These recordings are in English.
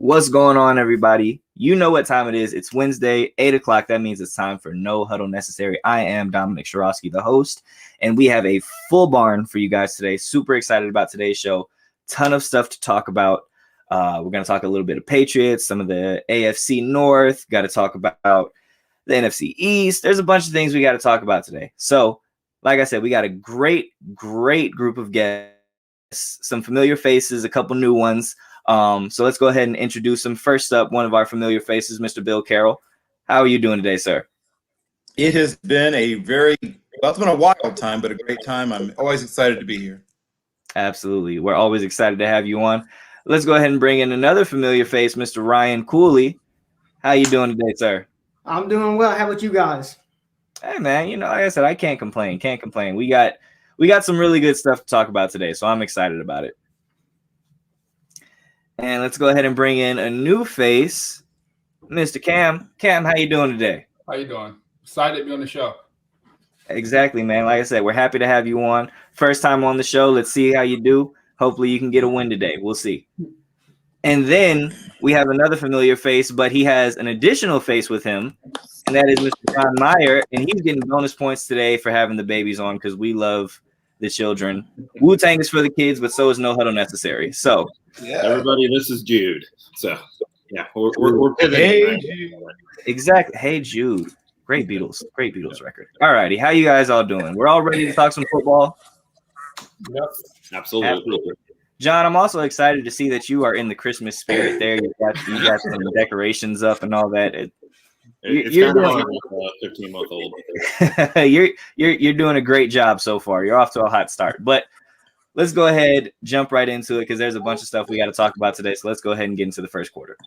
What's going on, everybody? You know what time it is. It's Wednesday, 8 o'clock. That means it's time for No Huddle Necessary. I am Dominic Shirosky, the host, and we have a full barn for you guys today. Super excited about today's show. Ton of stuff to talk about. We're going to talk a little bit of Patriots, some of the AFC North. Got to talk about the NFC East. There's a bunch of things we got to talk about today. So, like I said, we got a great group of guests, some familiar faces, a couple new ones. So let's go ahead and introduce him. First up, one of our familiar faces, Mr. Bill Carrol. How are you doing today, sir? It has been it's been a wild time, but a great time. I'm always excited to be here. Absolutely. We're always excited to have you on. Let's go ahead and bring in another familiar face, Mr. Ryan Cooley. How you doing today, sir? I'm doing well. How about you guys? Hey, man, like I said, I can't complain. We got some really good stuff to talk about today, so I'm excited about it. And let's go ahead and bring in a new face, Mr. Kam. Kam, how you doing today? How you doing? Excited to be on the show. Exactly, man. Like I said, we're happy to have you on. First time on the show. Let's see how you do. Hopefully you can get a win today. We'll see. And then we have another familiar face, but he has an additional face with him, and that is Mr. Meyer. And he's getting bonus points today for having the babies on because we love the children. Wu-Tang is for the kids, but so is No Huddle Necessary. So, yeah. Everybody, this is Jude. So, yeah, we're pivoting. Hey, Jude. Exactly. Hey, Jude. Great Beatles record. All righty. How you guys all doing? We're all ready to talk some football? Yep. Absolutely. John, I'm also excited to see that you are in the Christmas spirit there. You got some decorations up and all that. You're doing 15-month-old. You're doing a great job so far. You're off to a hot start. But let's go ahead, jump right into it because there's a bunch of stuff we got to talk about today. So let's go ahead and get into the first quarter.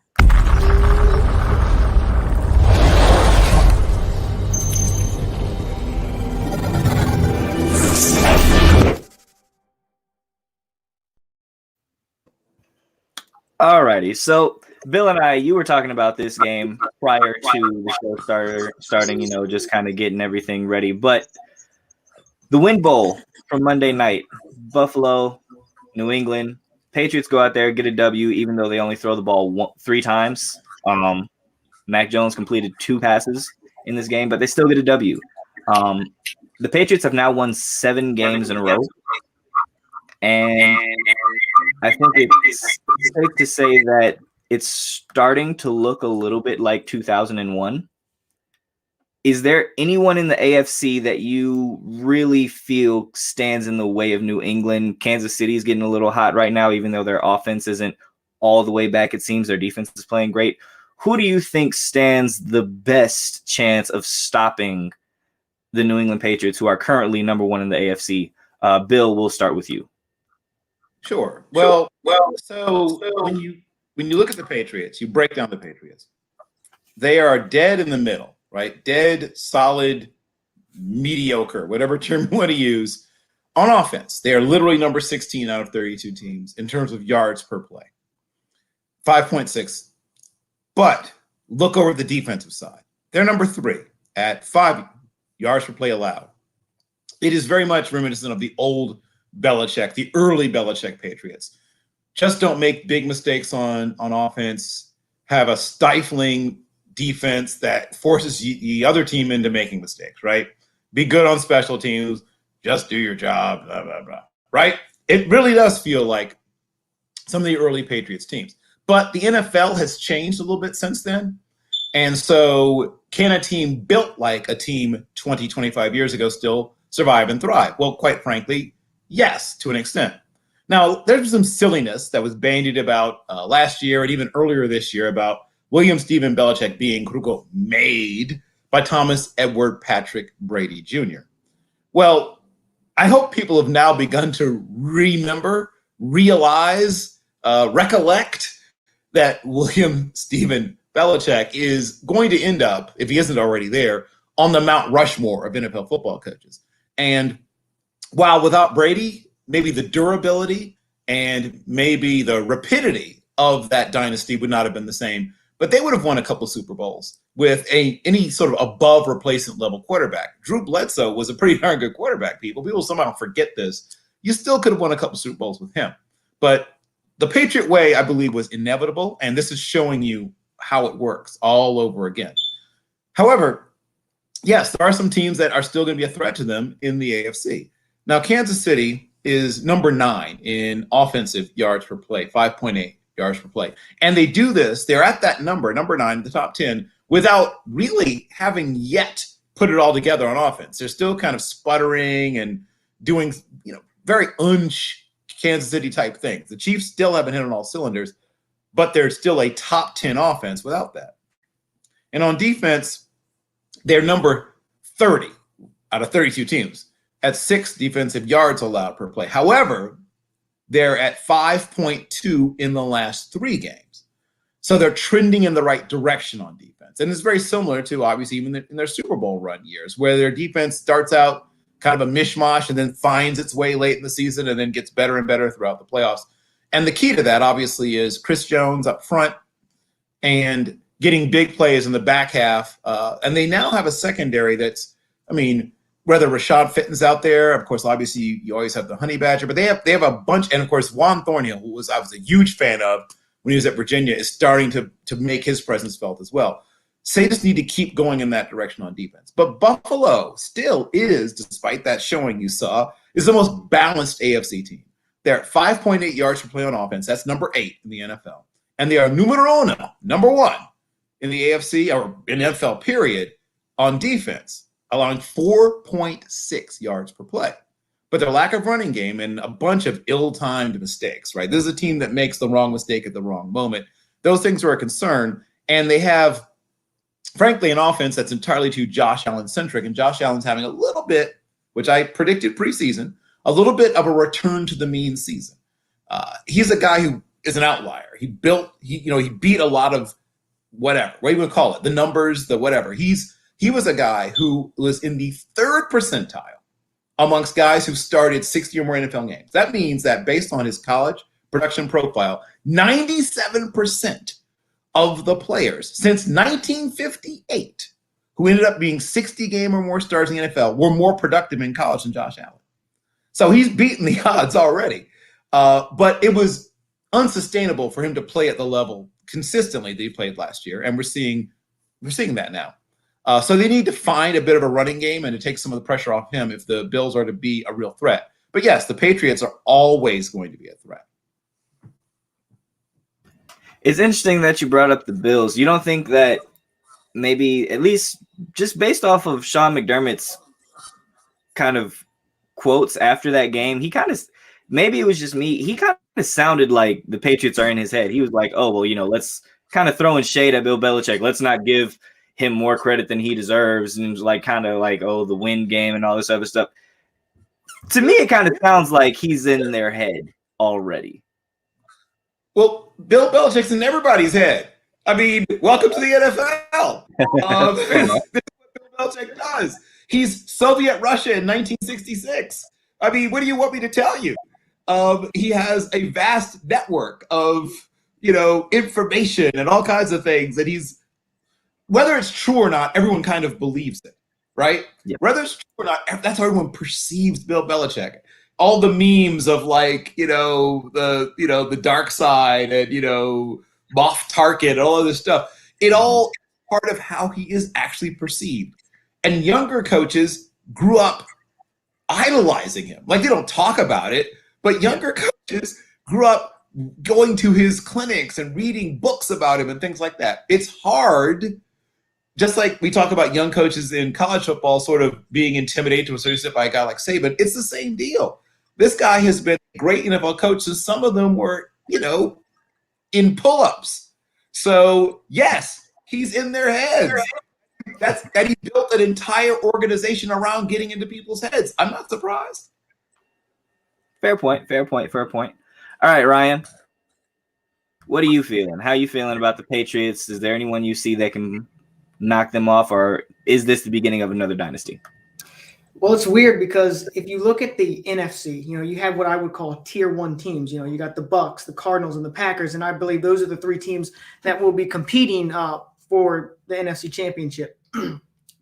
All righty. So Bill and I, you were talking about this game prior to the show starting, just kind of getting everything ready. But the Win Bowl from Monday night, Buffalo, New England, Patriots go out there, get a W, even though they only throw the ball 3 times. Mac Jones completed 2 passes in this game, but they still get a W. The Patriots have now won 7 games in a row. And I think it's safe to say that it's starting to look a little bit like 2001. Is there anyone in the AFC that you really feel stands in the way of New England? Kansas City is getting a little hot right now, even though their offense isn't all the way back. It seems their defense is playing great. Who do you think stands the best chance of stopping the New England Patriots, who are currently number 1 in the AFC? Bill, we'll start with you. Sure. Well. So when you look at the Patriots, you break down the Patriots. They are dead in the middle, right? Dead, solid, mediocre, whatever term you want to use, on offense. They are literally number 16 out of 32 teams in terms of yards per play, 5.6. But look over the defensive side. They're number 3 at 5 yards per play allowed. It is very much reminiscent of the old Belichick, the early Belichick Patriots. Just don't make big mistakes on offense, have a stifling defense that forces the other team into making mistakes, right? Be good on special teams, just do your job, blah, blah, blah, right? It really does feel like some of the early Patriots teams. But the NFL has changed a little bit since then. And so can a team built like a team 20, 25 years ago still survive and thrive? Well, quite frankly, yes, to an extent. Now, there's some silliness that was bandied about last year and even earlier this year about William Stephen Belichick being, quote unquote, made by Thomas Edward Patrick Brady Jr. Well, I hope people have now begun to remember, realize, recollect that William Stephen Belichick is going to end up, if he isn't already there, on the Mount Rushmore of NFL football coaches. And while without Brady, maybe the durability and maybe the rapidity of that dynasty would not have been the same, but they would have won a couple Super Bowls with any sort of above replacement level quarterback. Drew Bledsoe was a pretty darn good quarterback, people. People somehow forget this. You still could have won a couple Super Bowls with him. But the Patriot way, I believe, was inevitable, and this is showing you how it works all over again. However, yes, there are some teams that are still going to be a threat to them in the AFC. Now, Kansas City is number 9 in offensive yards per play, 5.8 yards per play. And they do this, they're at that number 9, the top 10, without really having yet put it all together on offense. They're still kind of sputtering and doing, very Kansas City type things. The Chiefs still haven't hit on all cylinders, but they're still a top 10 offense without that. And on defense, they're number 30 out of 32 teams at 6 defensive yards allowed per play. However, they're at 5.2 in the last 3 games. So they're trending in the right direction on defense. And it's very similar to, obviously, even in their Super Bowl run years, where their defense starts out kind of a mishmash and then finds its way late in the season and then gets better and better throughout the playoffs. And the key to that, obviously, is Chris Jones up front and getting big plays in the back half. And they now have a secondary that's, whether Rashad Fitton's out there, of course, obviously you always have the Honey Badger, but they have a bunch, and of course Juan Thornhill, who I was a huge fan of when he was at Virginia, is starting to make his presence felt as well. So they just need to keep going in that direction on defense. But Buffalo still is, despite that showing you saw, is the most balanced AFC team. They're at 5.8 yards per play on offense. That's number 8 in the NFL. And they are numero uno, number 1 in the AFC or in NFL period on defense, allowing 4.6 yards per play. But their lack of running game and a bunch of ill-timed mistakes, right? This is a team that makes the wrong mistake at the wrong moment. Those things are a concern. And they have, frankly, an offense that's entirely too Josh Allen-centric. And Josh Allen's having a little bit, which I predicted preseason, a little bit of a return to the mean season. He's a guy who is an outlier. He beat a lot of whatever, what do you want to call it? The numbers, the whatever. He was a guy who was in the 3rd percentile amongst guys who started 60 or more NFL games. That means that based on his college production profile, 97% of the players since 1958 who ended up being 60 game or more stars in the NFL were more productive in college than Josh Allen. So he's beaten the odds already. But it was unsustainable for him to play at the level consistently that he played last year. And we're seeing that now. So they need to find a bit of a running game and to take some of the pressure off him if the Bills are to be a real threat. But yes, the Patriots are always going to be a threat. It's interesting that you brought up the Bills. You don't think that maybe, at least just based off of Sean McDermott's kind of quotes after that game, he kind of, maybe it was just me, he kind of sounded like the Patriots are in his head. He was like, oh, well, let's kind of throwing shade at Bill Belichick. Let's not give him more credit than he deserves, and the win game and all this other stuff. To me, it kind of sounds like he's in their head already. Well, Bill Belichick's in everybody's head. Welcome to the NFL. This is what Bill Belichick does. He's Soviet Russia in 1966. What do you want me to tell you? He has a vast network of, information and all kinds of things that whether it's true or not, everyone kind of believes it, right? Yeah. Whether it's true or not, that's how everyone perceives Bill Belichick. All the memes of the dark side and, Moff Tarkin and all of this stuff, it all is part of how he is actually perceived. And younger coaches grew up idolizing him. They don't talk about it, but younger coaches grew up going to his clinics and reading books about him and things like that. It's hard. Just like we talk about young coaches in college football sort of being intimidated to a certain extent by a guy like Saban, it's the same deal. This guy has been a great NFL coach, and some of them were, in pull-ups. So, yes, he's in their heads. that he built an entire organization around getting into people's heads. I'm not surprised. Fair point. All right, Ryan. What are you feeling? How are you feeling about the Patriots? Is there anyone you see that can knock them off, or is this the beginning of another dynasty? Well, it's weird because if you look at the NFC, you have what I would call tier 1 teams. You got the Bucks, the Cardinals, and the Packers, and I believe those are the 3 teams that will be competing for the NFC Championship.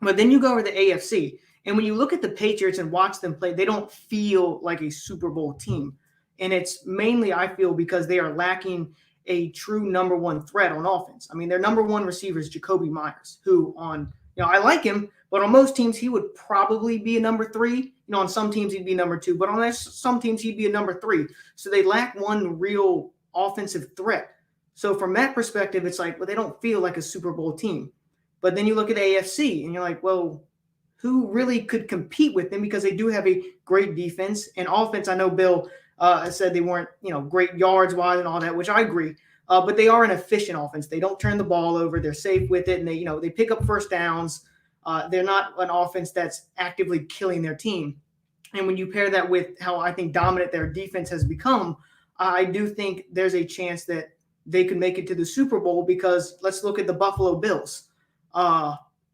But then you go over the AFC, and when you look at the Patriots and watch them play, they don't feel like a Super Bowl team. And it's mainly, I feel, because they are lacking a true number 1 threat on offense. I mean, their number 1 receiver is Jacoby Myers, who I like him, but on most teams, he would probably be a number 3. On some teams, he'd be number 2, but on some teams, he'd be a number 3. So they lack one real offensive threat. So from that perspective, it's like, well, they don't feel like a Super Bowl team. But then you look at AFC, and you're like, well, who really could compete with them? Because they do have a great defense and offense. I know Bill said they weren't, great yards-wise and all that, which I agree. But they are an efficient offense. They don't turn the ball over. They're safe with it, and they pick up first downs. They're not an offense that's actively killing their team. And when you pair that with how I think dominant their defense has become, I do think there's a chance that they could make it to the Super Bowl, because let's look at the Buffalo Bills.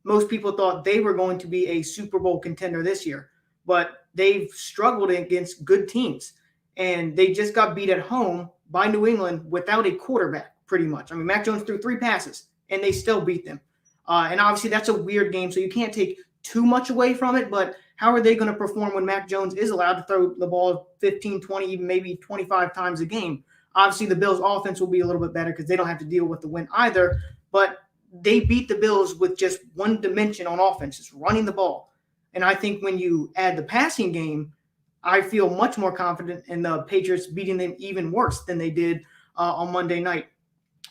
Most people thought they were going to be a Super Bowl contender this year, but they've struggled against good teams. And they just got beat at home by New England without a quarterback, pretty much. I mean, Mac Jones threw 3 passes, and they still beat them. And obviously, that's a weird game, so you can't take too much away from it. But how are they going to perform when Mac Jones is allowed to throw the ball 15, 20, even maybe 25 times a game? Obviously, the Bills' offense will be a little bit better because they don't have to deal with the win either. But they beat the Bills with just one dimension on offense, just running the ball. And I think when you add the passing game, I feel much more confident in the Patriots beating them even worse than they did on Monday night.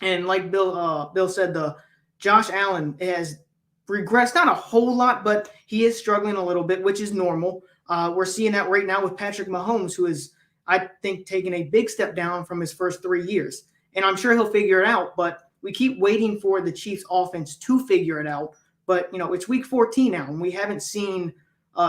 And like Bill said, the Josh Allen has regressed, not a whole lot, but he is struggling a little bit, which is normal. We're seeing that right now with Patrick Mahomes, who is, I think, taking a big step down from his first 3 years. And I'm sure he'll figure it out, but we keep waiting for the Chiefs offense to figure it out. But, it's week 14 now, and we haven't seen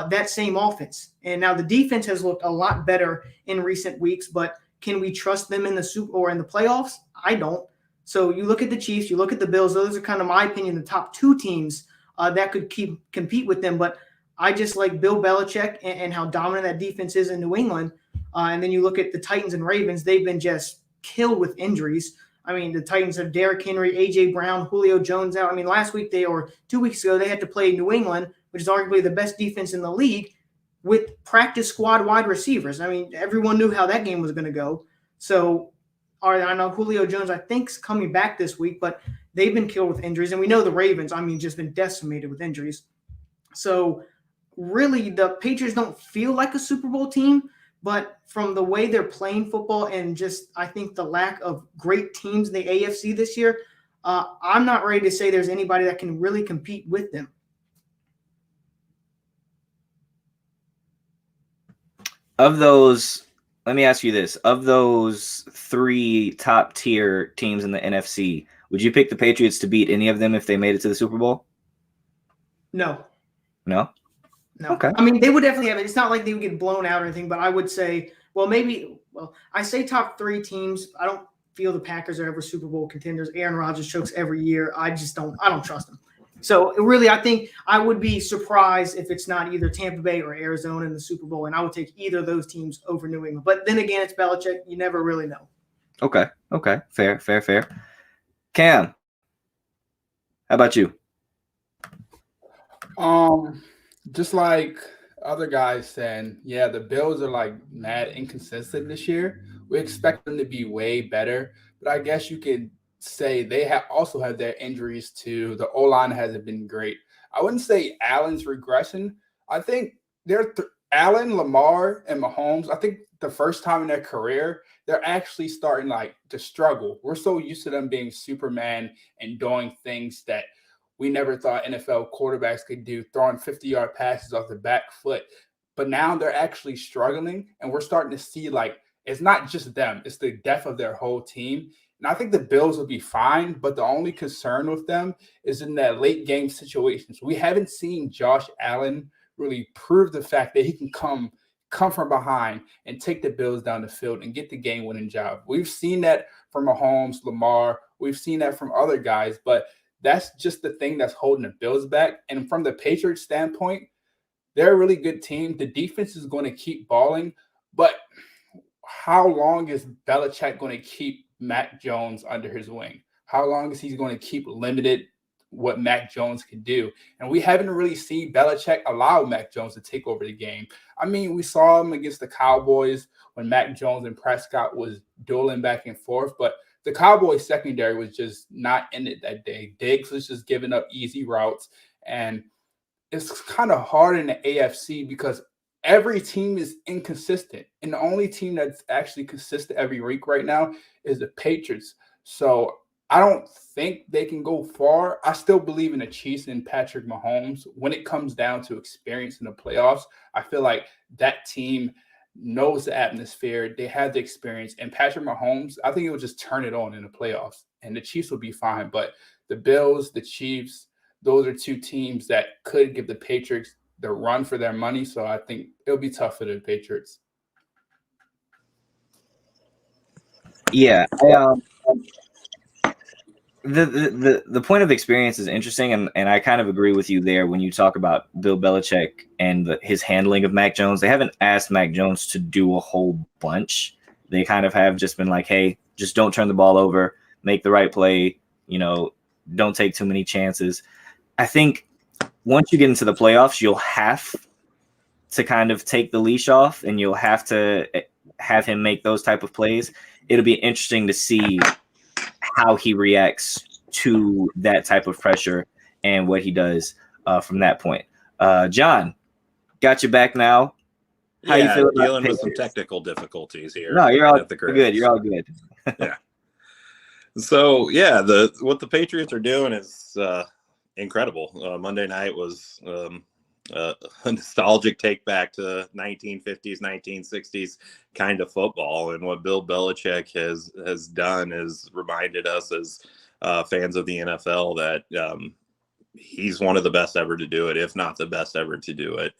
that same offense. And now the defense has looked a lot better in recent weeks, but can we trust them in the Super or in the playoffs? I don't. So you look at the Chiefs, you look at the Bills. Those are kind of, my opinion, the top 2 teams that could compete with them. But I just like Bill Belichick and how dominant that defense is in New England. And then you look at the Titans and Ravens. They've been just killed with injuries. I mean, the Titans have Derrick Henry, A.J. Brown, Julio Jones out. I mean, last week 2 weeks ago, they had to play New England, which is arguably the best defense in the league, with practice squad wide receivers. I mean, everyone knew how that game was going to go. So I know Julio Jones, I think, is coming back this week, but they've been killed with injuries. And we know the Ravens, just been decimated with injuries. So really, the Patriots don't feel like a Super Bowl team, but from the way they're playing football and just, I think, the lack of great teams in the AFC this year, I'm not ready to say there's anybody that can really compete with them. Of those, let me ask you this. Of those 3 top tier teams in the NFC, would you pick the Patriots to beat any of them if they made it to the Super Bowl? No. No? No. Okay. I mean, they would definitely have it. It's not like they would get blown out or anything, but I would say, I say top 3 teams. I don't feel the Packers are ever Super Bowl contenders. Aaron Rodgers chokes every year. I don't trust them. So really, I think I would be surprised if it's not either Tampa Bay or Arizona in the Super Bowl, and I would take either of those teams over New England. But then again, it's Belichick. You never really know. Okay. Fair. Kam, how about you? Just like other guys said, yeah, the Bills are like mad inconsistent this year. We expect them to be way better, but I guess you could say they also had their injuries too. The O-line hasn't been great. I wouldn't say Allen's regression. I think they're Allen, Lamar, and Mahomes. I think the first time in their career, they're actually starting to struggle. We're so used to them being Superman and doing things that we never thought NFL quarterbacks could do, throwing 50-yard passes off the back foot. But now they're actually struggling, and we're starting to see it's not just them. It's the depth of their whole team. And I think the Bills will be fine, but the only concern with them is in that late game situations. We haven't seen Josh Allen really prove the fact that he can come from behind and take the Bills down the field and get the game-winning job. We've seen that from Mahomes, Lamar. We've seen that from other guys, but that's just the thing that's holding the Bills back. And from the Patriots standpoint, they're a really good team. The defense is going to keep balling, but how long is Belichick going to keep Mac Jones under his wing? How long is he going to keep limited what Mac Jones can do? And we haven't really seen Belichick allow Mac Jones to take over the game. I mean, we saw him against the Cowboys when Mac Jones and Prescott was dueling back and forth, but the Cowboys secondary was just not in it that day. Diggs was just giving up easy routes, and it's kind of hard in the AFC because every team is inconsistent. And the only team that's actually consistent every week right now is the Patriots. So I don't think they can go far. I still believe in the Chiefs and Patrick Mahomes. When it comes down to experience in the playoffs, I feel like that team knows the atmosphere. They have the experience. And Patrick Mahomes, I think he will just turn it on in the playoffs. And the Chiefs will be fine. But the Bills, the Chiefs, those are two teams that could give the Patriots the run for their money. So I think it'll be tough for the Patriots. Yeah. The point of experience is interesting, and I kind of agree with you there when you talk about Bill Belichick and his handling of Mac Jones. They haven't asked Mac Jones to do a whole bunch. They kind of have just been like, hey, just don't turn the ball over, make the right play, don't take too many chances. I think once you get into the playoffs, you'll have to kind of take the leash off, and you'll have to have him make those type of plays. It'll be interesting to see how he reacts to that type of pressure and what he does from that point. John, got you back now. How you feel about dealing with some technical difficulties here? No, you're all good. You're all good. Yeah. So what the Patriots are doing is incredible. Monday night was a nostalgic take back to 1950s, 1960s kind of football. And what Bill Belichick has done is reminded us as fans of the NFL that he's one of the best ever to do it, if not the best ever to do it.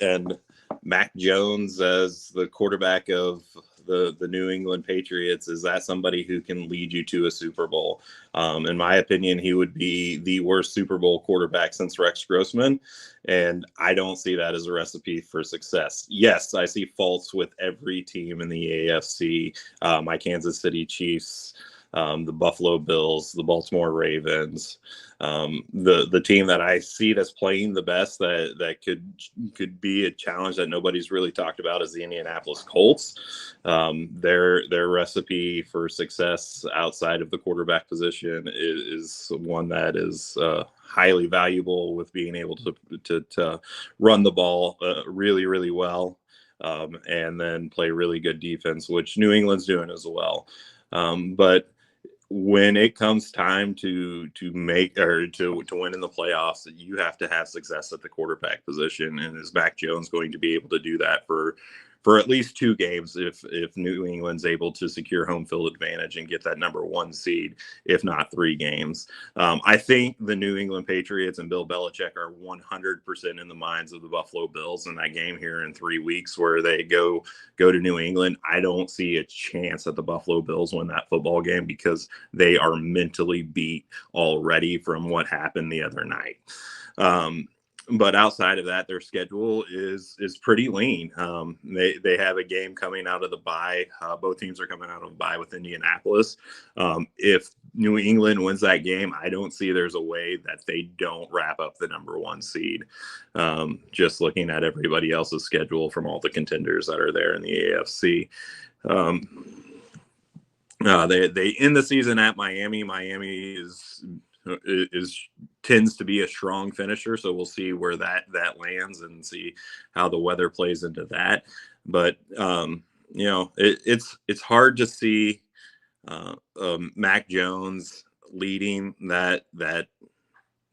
And Mac Jones as the quarterback of the New England Patriots, is that somebody who can lead you to a Super Bowl? In my opinion, he would be the worst Super Bowl quarterback since Rex Grossman, and I don't see that as a recipe for success. Yes, I see faults with every team in the AFC, my Kansas City Chiefs, the Buffalo Bills, the Baltimore Ravens. The team that I see that's playing the best that could be a challenge that nobody's really talked about is the Indianapolis Colts. Their recipe for success outside of the quarterback position is one that is highly valuable, with being able to run the ball really, really well, and then play really good defense, which New England's doing as well. But when it comes time to make or to win in the playoffs, you have to have success at the quarterback position. And is Mac Jones going to be able to do that for at least 2 games if New England's able to secure home field advantage and get that number 1 seed, if not 3 games? I think the New England Patriots and Bill Belichick are 100% in the minds of the Buffalo Bills in that game here in 3 weeks where they go to New England. I don't see a chance that the Buffalo Bills win that football game because they are mentally beat already from what happened the other night. But outside of that, their schedule is pretty lean. They have a game coming out of the bye. Both teams are coming out of the bye with Indianapolis. If New England wins that game, I don't see there's a way that they don't wrap up the number 1 seed. Just looking at everybody else's schedule from all the contenders that are there in the AFC. They end the season at Miami. Miami tends to be a strong finisher, so we'll see where that lands and see how the weather plays into that. But it's hard to see Mac Jones leading that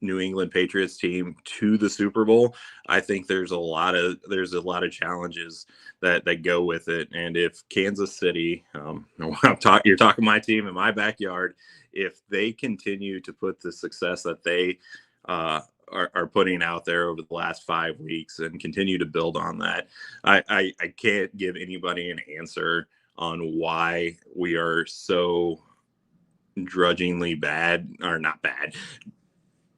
New England Patriots team to the Super Bowl, I think there's a lot of challenges that go with it. And if Kansas City, you're talking my team in my backyard, if they continue to put the success that they are putting out there over the last 5 weeks and continue to build on that, I can't give anybody an answer on why we are so drudgingly bad, or not bad,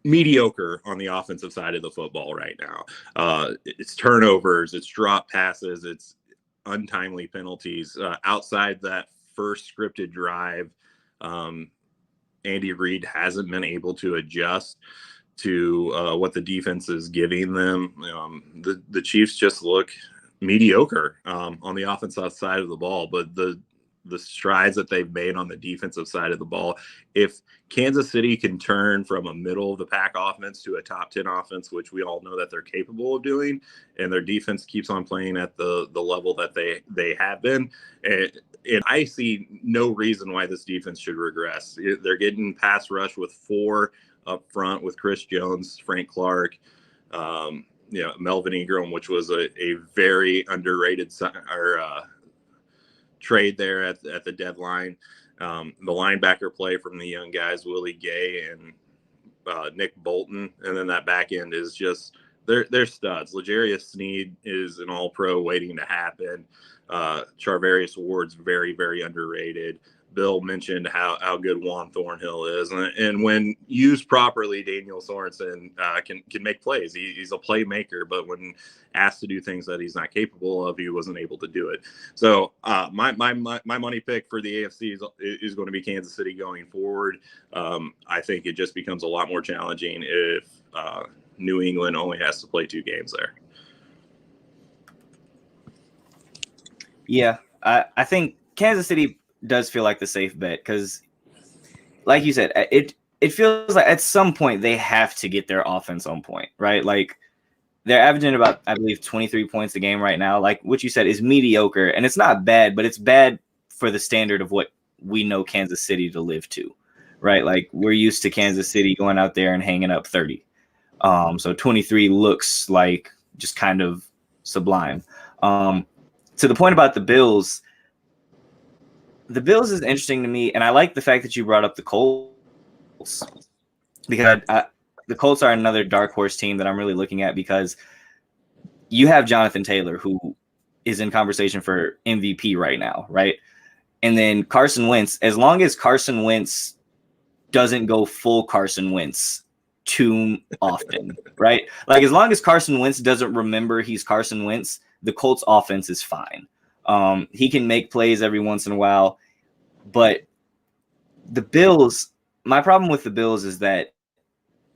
mediocre on the offensive side of the football right now. It's turnovers, it's drop passes, it's untimely penalties. Outside that first scripted drive, Andy Reid hasn't been able to adjust to what the defense is giving them. The Chiefs just look mediocre on the offensive side of the ball, but the strides that they've made on the defensive side of the ball, if Kansas City can turn from a middle of the pack offense to a top 10 offense, which we all know that they're capable of doing, and their defense keeps on playing at the level that they have been, and I see no reason why this defense should regress. They're getting pass rush with 4 up front with Chris Jones, Frank Clark, Melvin Ingram, which was a very underrated trade there at the deadline. The linebacker play from the young guys, Willie Gay and Nick Bolton, and then that back end is just they're studs. L'Jarius Sneed is an all-pro waiting to happen. Charvarius Ward's very, very underrated. Bill mentioned how good Juan Thornhill is, and when used properly, Daniel Sorensen can make plays. He's a playmaker, but when asked to do things that he's not capable of, he wasn't able to do it. So my money pick for the AFC is going to be Kansas City going forward. I think it just becomes a lot more challenging if New England only has to play 2 games there. Yeah, I think Kansas City does feel like the safe bet because, like you said, it feels like at some point they have to get their offense on point, right? Like they're averaging about, I believe, 23 points a game right now. Like what you said is mediocre, and it's not bad, but it's bad for the standard of what we know Kansas City to live to, right? Like we're used to Kansas City going out there and hanging up 30. So 23 looks like just kind of sublime. To the point about the Bills is interesting to me, and I like the fact that you brought up the Colts because the Colts are another dark horse team that I'm really looking at because you have Jonathan Taylor, who is in conversation for MVP right now, right? And then Carson Wentz, as long as Carson Wentz doesn't go full Carson Wentz too often, right? Like as long as Carson Wentz doesn't remember he's Carson Wentz, the Colts offense is fine. He can make plays every once in a while, but the Bills, my problem with the Bills is that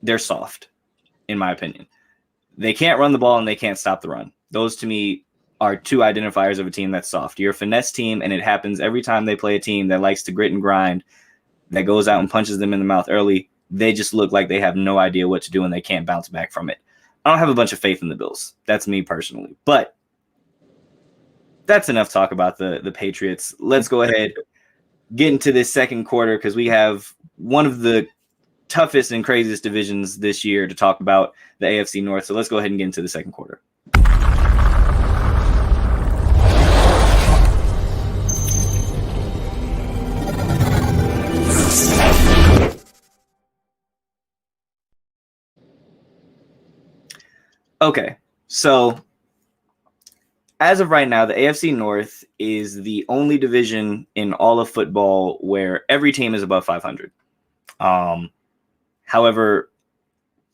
they're soft, in my opinion. They can't run the ball and they can't stop the run. Those to me are 2 identifiers of a team that's soft. You're a finesse team, and it happens every time they play a team that likes to grit and grind, that goes out and punches them in the mouth early. They just look like they have no idea what to do and they can't bounce back from it. I don't have a bunch of faith in the Bills. That's me personally. But that's enough talk about the Patriots. Let's go ahead, get into this second quarter because we have one of the toughest and craziest divisions this year to talk about, the AFC North. So let's go ahead and get into the second quarter. Okay, so as of right now, the AFC North is the only division in all of football where every team is above 500. However,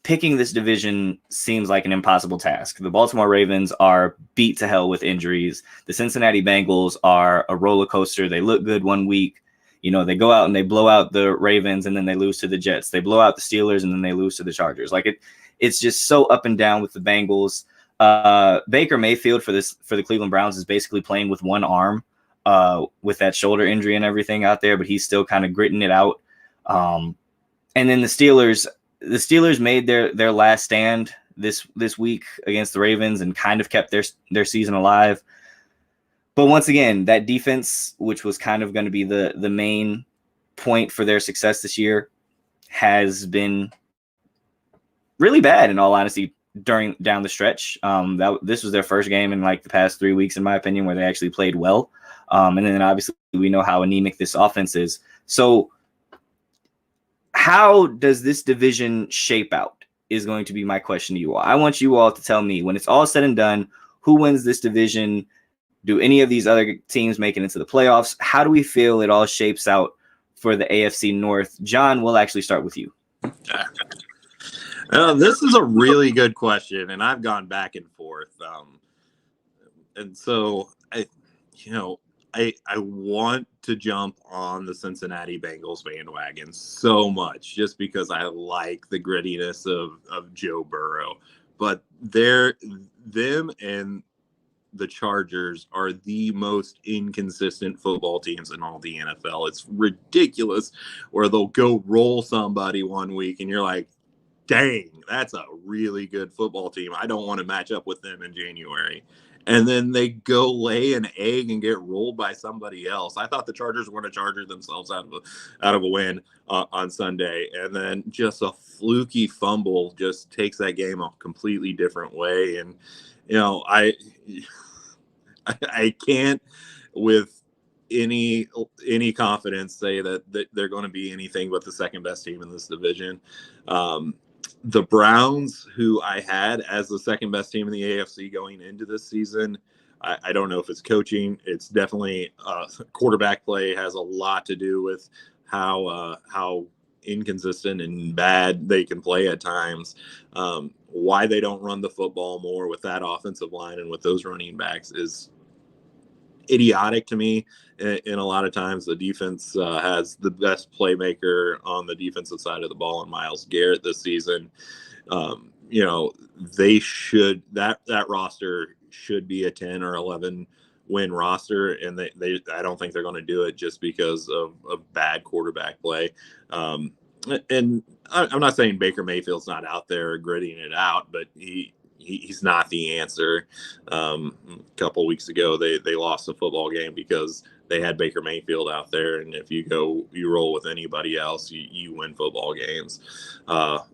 picking this division seems like an impossible task. The Baltimore Ravens are beat to hell with injuries. The Cincinnati Bengals are a roller coaster. They look good one week. You know, they go out and they blow out the Ravens and then they lose to the Jets. They blow out the Steelers and then they lose to the Chargers. It's just so up and down with the Bengals. Baker Mayfield for the Cleveland Browns is basically playing with one arm with that shoulder injury and everything out there, but he's still kind of gritting it out. And then the Steelers made their last stand this week against the Ravens and kind of kept their season alive. But once again, that defense, which was kind of going to be the main point for their success this year, has been really bad, in all honesty, down the stretch. This was their first game in like the past 3 weeks, in my opinion, where they actually played well. And then obviously we know how anemic this offense is. So how does this division shape out is going to be my question to you all. I want you all to tell me, when it's all said and done, who wins this division? Do any of these other teams make it into the playoffs? How do we feel it all shapes out for the AFC North? John, we'll actually start with you. This is a really good question, and I've gone back and forth. And so I want to jump on the Cincinnati Bengals bandwagon so much, just because I like the grittiness of Joe Burrow. But them and the Chargers are the most inconsistent football teams in all the NFL. It's ridiculous, where they'll go roll somebody one week and you're like, dang, that's a really good football team. I don't want to match up with them in January. And then they go lay an egg and get rolled by somebody else. I thought the Chargers were going to charger themselves out of a win on Sunday. And then just a fluky fumble just takes that game a completely different way. And, I can't with any confidence say that they're going to be anything but the second best team in this division. The Browns, who I had as the second best team in the AFC going into this season, I don't know if it's coaching. It's definitely quarterback play has a lot to do with how inconsistent and bad they can play at times. Why they don't run the football more with that offensive line and with those running backs is idiotic to me. In a lot of times, the defense has the best playmaker on the defensive side of the ball in Myles Garrett this season. They should that roster should be a 10 or 11 win roster, and they I don't think they're going to do it just because of bad quarterback play. And I'm not saying Baker Mayfield's not out there gritting it out, but he's not the answer. A couple weeks ago, they lost a football game because they had Baker Mayfield out there, and if you roll with anybody else, you win football games. And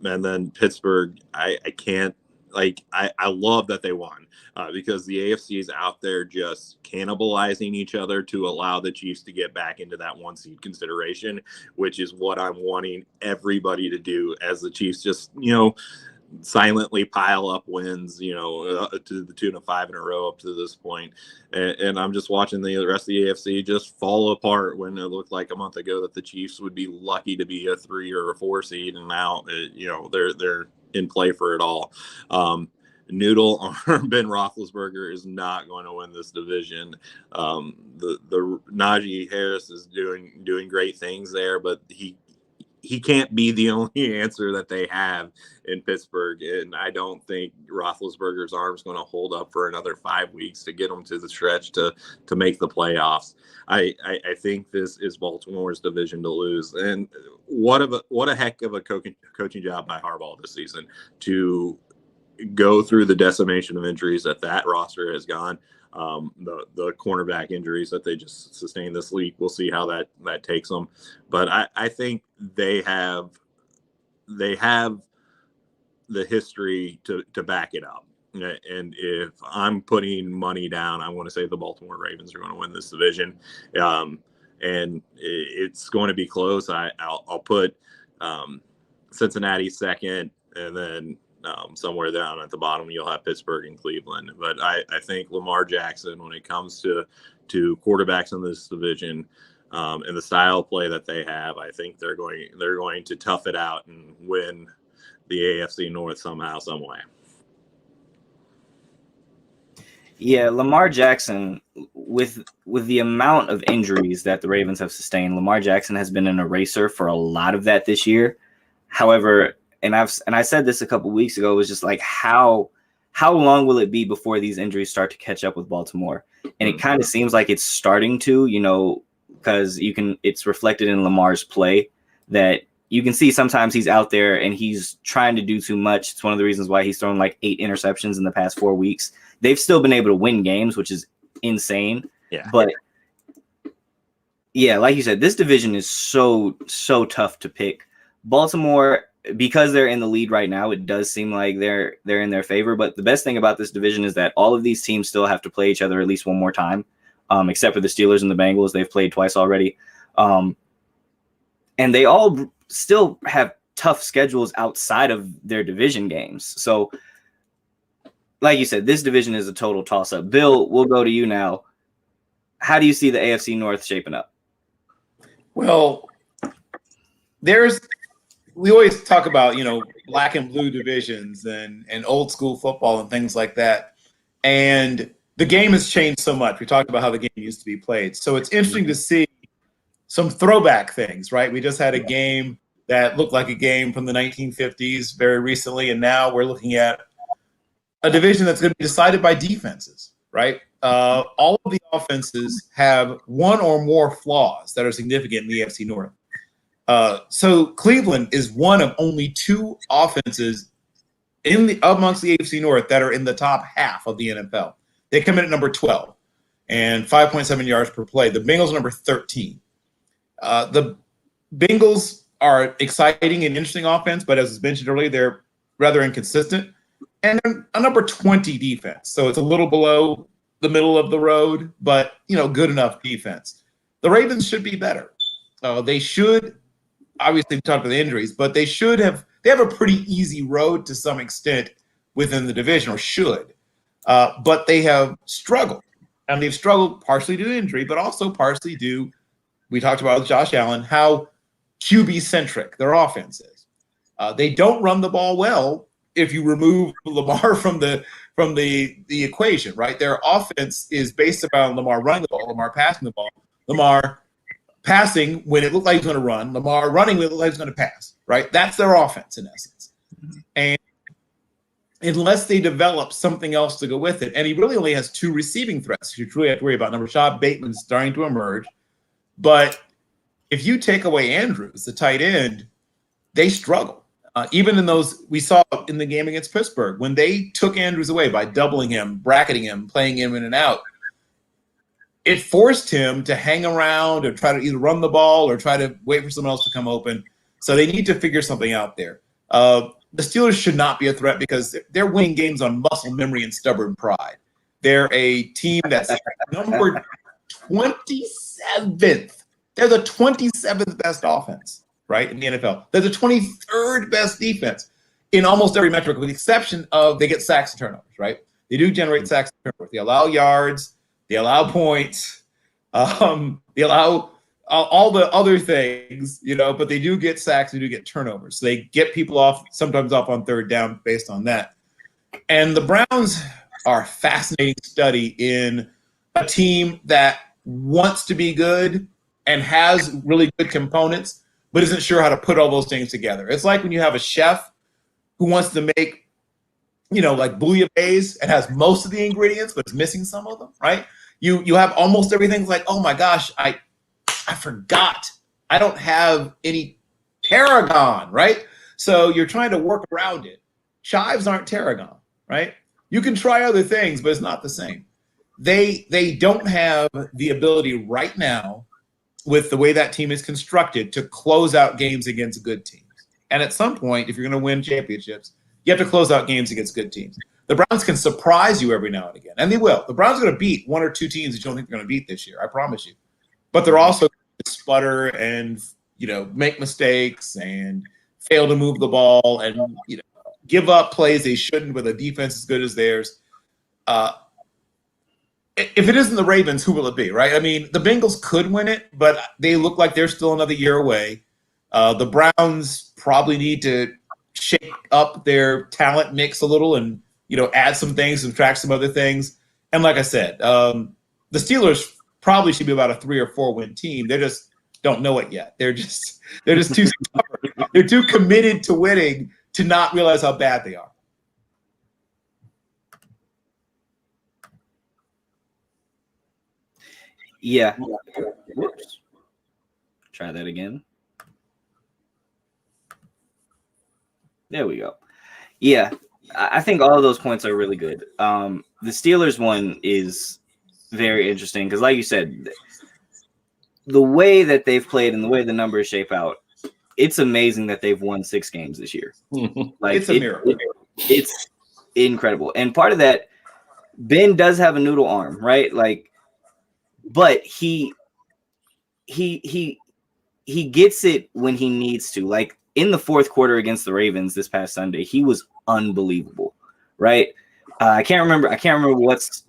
then Pittsburgh, I can't I love that they won because the AFC is out there just cannibalizing each other to allow the Chiefs to get back into that one seed consideration, which is what I'm wanting everybody to do, as the Chiefs just silently pile up wins, to the tune of 5 in a row up to this point. And I'm just watching the rest of the AFC just fall apart when it looked like a month ago that the Chiefs would be lucky to be a 3 or a 4 seed. And now, they're in play for it all. Noodle or Ben Roethlisberger is not going to win this division. The Najee Harris is doing great things there, but he can't be the only answer that they have in Pittsburgh. And I don't think Roethlisberger's arm's going to hold up for another 5 weeks to get him to the stretch to make the playoffs. I think this is Baltimore's division to lose. And what a heck of a coaching job by Harbaugh this season to go through the decimation of injuries that roster has gone. The cornerback injuries that they just sustained this week. We'll see how that takes them. But I think they have the history to back it up. And if I'm putting money down, I'm going to say the Baltimore Ravens are going to win this division. And it's going to be close. I'll put Cincinnati second, and then somewhere down at the bottom, you'll have Pittsburgh and Cleveland. But I think Lamar Jackson, when it comes to quarterbacks in this division, and the style of play that they have, I think they're going to tough it out and win the AFC North somehow, some way. Yeah, Lamar Jackson, with the amount of injuries that the Ravens have sustained, Lamar Jackson has been an eraser for a lot of that this year. However, and I said this a couple weeks ago, it was just like how long will it be before these injuries start to catch up with Baltimore? And it kind of seems like it's starting to, because it's reflected in Lamar's play that you can see sometimes he's out there and he's trying to do too much. It's one of the reasons why he's thrown like 8 interceptions in the past 4 weeks. They've still been able to win games, which is insane. Yeah. But yeah, like you said, this division is so tough to pick. Baltimore, because they're in the lead right now, it does seem like they're in their favor. But the best thing about this division is that all of these teams still have to play each other at least one more time, except for the Steelers and the Bengals. They've played twice already. And they all still have tough schedules outside of their division games. So, like you said, this division is a total toss-up. Bill, we'll go to you now. How do you see the AFC North shaping up? Well, we always talk about, black and blue divisions and old school football and things like that. And the game has changed so much. We talked about how the game used to be played. So it's interesting to see some throwback things, right? We just had a game that looked like a game from the 1950s very recently. And now we're looking at a division that's going to be decided by defenses, right? All of the offenses have one or more flaws that are significant in the AFC North. So Cleveland is one of only two offenses amongst the AFC North that are in the top half of the NFL. They come in at number 12 and 5.7 yards per play. The Bengals are number 13. The Bengals are exciting and interesting offense, but as was mentioned earlier, they're rather inconsistent. And they're a number 20 defense. So it's a little below the middle of the road, but, good enough defense. The Ravens should be better. They should, obviously we talked about the injuries, but they have a pretty easy road to some extent within the division, or should. But they have struggled. And they've struggled partially due to injury, but also partially due, we talked about with Josh Allen, how QB-centric their offense is. They don't run the ball well if you remove Lamar from the equation, right? Their offense is based around Lamar running the ball, Lamar passing the ball, Lamar passing when it looked like he was going to run, Lamar running when it looked like he was going to pass, right? That's their offense in essence. And unless they develop something else to go with it, and he really only has two receiving threats you truly have to worry about. Number Rashad Bateman's starting to emerge, but if you take away Andrews, the tight end, they struggle. Even in those, we saw in the game against Pittsburgh, when they took Andrews away by doubling him, bracketing him, playing him in and out, it forced him to hang around or try to either run the ball or try to wait for someone else to come open. So they need to figure something out there. The Steelers should not be a threat because they're winning games on muscle memory and stubborn pride. They're a team that's number 27th. They're the 27th best offense, right, in the NFL. They're the 23rd best defense in almost every metric, with the exception of they get sacks and turnovers, right? They do generate sacks and turnovers. They allow yards. They allow points. They allow all the other things, but they do get sacks. They do get turnovers. So they get people sometimes off on third down based on that. And the Browns are a fascinating study in a team that wants to be good and has really good components, but isn't sure how to put all those things together. It's like when you have a chef who wants to make, like bouillabaisse and has most of the ingredients, but is missing some of them, right? You have almost everything. It's like, oh my gosh, I forgot. I don't have any tarragon, right? So you're trying to work around it. Chives aren't tarragon, right? You can try other things, but it's not the same. They don't have the ability right now, with the way that team is constructed, to close out games against good teams. And at some point, if you're going to win championships, you have to close out games against good teams. The Browns can surprise you every now and again, and they will. The Browns are going to beat one or two teams that you don't think they're going to beat this year, I promise you. But they're also going to sputter and, make mistakes and fail to move the ball and, give up plays they shouldn't with a defense as good as theirs. If it isn't the Ravens, who will it be, right? I mean, the Bengals could win it, but they look like they're still another year away. The Browns probably need to shake up their talent mix a little and, add some things, subtract some other things. And like I said, the Steelers probably should be about a 3 or 4 win team. They just don't know it yet. They're just too stubborn. They're too committed to winning to not realize how bad they are. Yeah. Whoops. Try that again. There we go. Yeah, I think all of those points are really good. The Steelers one is very interesting because, like you said, the way that they've played and the way the numbers shape out, it's amazing that they've won 6 games this year. Like It's a miracle. It's incredible. And part of that, Ben does have a noodle arm, right? Like, but he gets it when he needs to. Like in the fourth quarter against the Ravens this past Sunday, he was unbelievable, right? I can't remember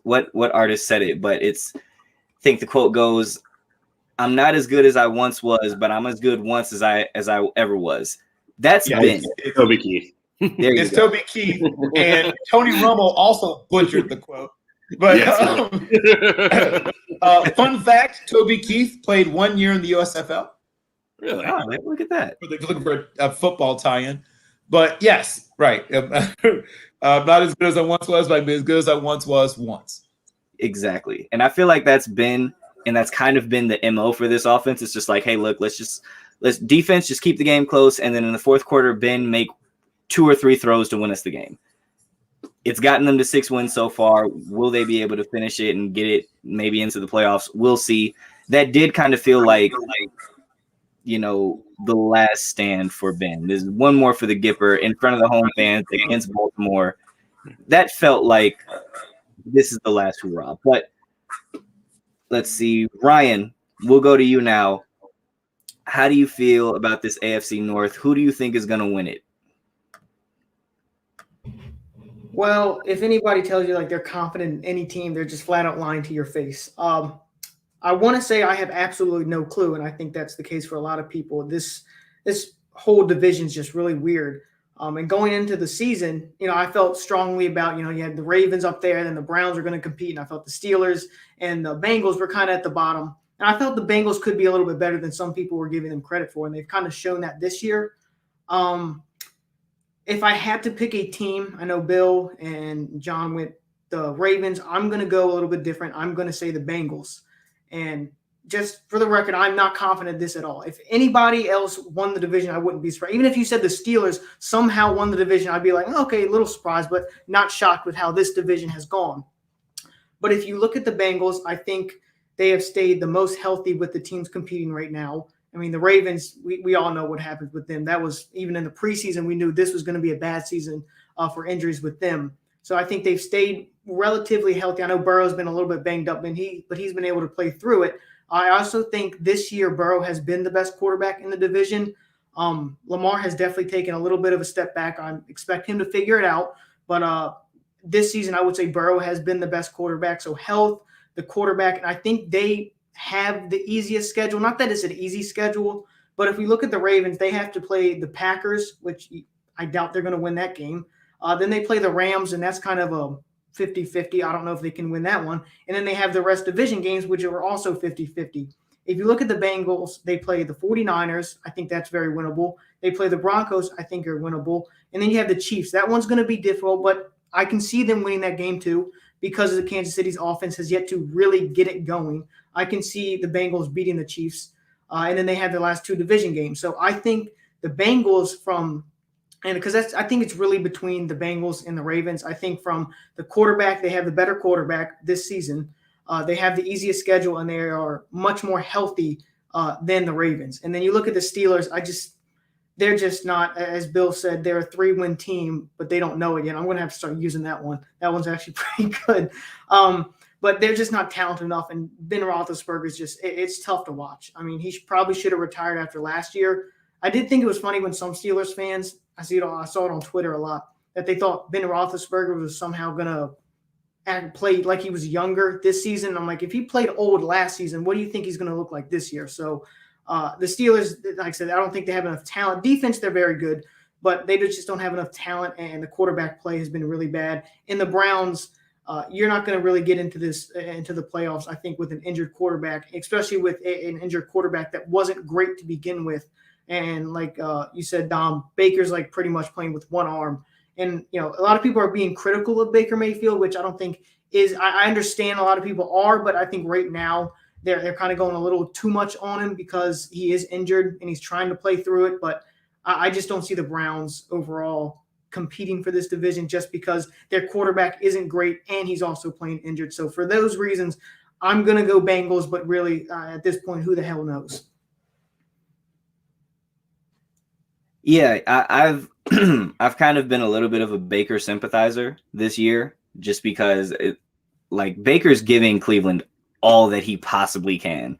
what artist said it, but I think the quote goes, "I'm not as good as I once was, but I'm as good once as I ever was." That's Ben. It's Toby Keith. It's Toby Keith, and Tony Romo also butchered the quote. But fun fact: Toby Keith played 1 year in the USFL. Really? Oh, look at that. Looking for a football tie-in. But yes, right. Not as good as I once was, but as good as I once was once. Exactly. And I feel like that's kind of been the MO for this offense. It's just like, hey, look, let's defense just keep the game close, and then in the fourth quarter, Ben make 2 or 3 throws to win us the game. It's gotten them to 6 wins so far. Will they be able to finish it and get it maybe into the playoffs? We'll see. That did kind of feel like the last stand for Ben. There's one more for the Gipper in front of the home fans against Baltimore. That felt like this is the last hurrah. But let's see. Ryan, we'll go to you now. How do you feel about this AFC North? Who do you think is going to win it? Well, if anybody tells you like they're confident in any team, they're just flat out lying to your face. I want to say I have absolutely no clue, and I think that's the case for a lot of people. This whole division is just really weird. And going into the season, I felt strongly about, you had the Ravens up there, then the Browns were going to compete, and I felt the Steelers and the Bengals were kind of at the bottom. And I felt the Bengals could be a little bit better than some people were giving them credit for, and they've kind of shown that this year. If I had to pick a team, I know Bill and John went the Ravens. I'm going to go a little bit different. I'm going to say the Bengals. And just for the record, I'm not confident in this at all. If anybody else won the division, I wouldn't be surprised. Even if you said the Steelers somehow won the division, I'd be like, okay, a little surprised, but not shocked with how this division has gone. But if you look at the Bengals, I think they have stayed the most healthy with the teams competing right now. I mean, the Ravens, we all know what happens with them. That was even in the preseason, we knew this was going to be a bad season for injuries with them. So I think they've stayed relatively healthy. I know Burrow's been a little bit banged up, but he's been able to play through it. I also think this year Burrow has been the best quarterback in the division. Lamar has definitely taken a little bit of a step back. I expect him to figure it out. But this season, I would say Burrow has been the best quarterback. So health, the quarterback, and I think they have the easiest schedule. Not that it's an easy schedule, but if we look at the Ravens, they have to play the Packers, which I doubt they're going to win that game. Then they play the Rams, and that's kind of a 50-50. I don't know if they can win that one. And then they have the rest division games, which are also 50-50. If you look at the Bengals, they play the 49ers. I think that's very winnable. They play the Broncos. I think are winnable. And then you have the Chiefs. That one's going to be difficult, but I can see them winning that game too because the Kansas City's offense has yet to really get it going. I can see the Bengals beating the Chiefs. And then they have the last 2 division games. So I think the Bengals I think it's really between the Bengals and the Ravens. I think from the quarterback, they have the better quarterback this season. They have the easiest schedule, and they are much more healthy than the Ravens. And then you look at the Steelers, they're just not, as Bill said, they're a 3-win team, but they don't know it yet. I'm going to have to start using that one. That one's actually pretty good. But they're just not talented enough. And Ben Roethlisberger is it's tough to watch. I mean, he probably should have retired after last year. I did think it was funny when some Steelers fans, I saw it on Twitter a lot, that they thought Ben Roethlisberger was somehow going to play like he was younger this season. I'm like, if he played old last season, what do you think he's going to look like this year? So the Steelers, like I said, I don't think they have enough talent. Defense, they're very good, but they just don't have enough talent, and the quarterback play has been really bad. In the Browns, you're not going to really get into the playoffs, I think, with an injured quarterback, especially with an injured quarterback that wasn't great to begin with. And like you said, Dom, Baker's like pretty much playing with one arm. And, a lot of people are being critical of Baker Mayfield, which I don't think is – I understand a lot of people are, but I think right now they're kind of going a little too much on him because he is injured and he's trying to play through it. But I just don't see the Browns overall competing for this division just because their quarterback isn't great and he's also playing injured. So for those reasons, I'm going to go Bengals, but really at this point, who the hell knows? Yeah, I've I've kind of been a little bit of a Baker sympathizer this year, just because like Baker's giving Cleveland all that he possibly can,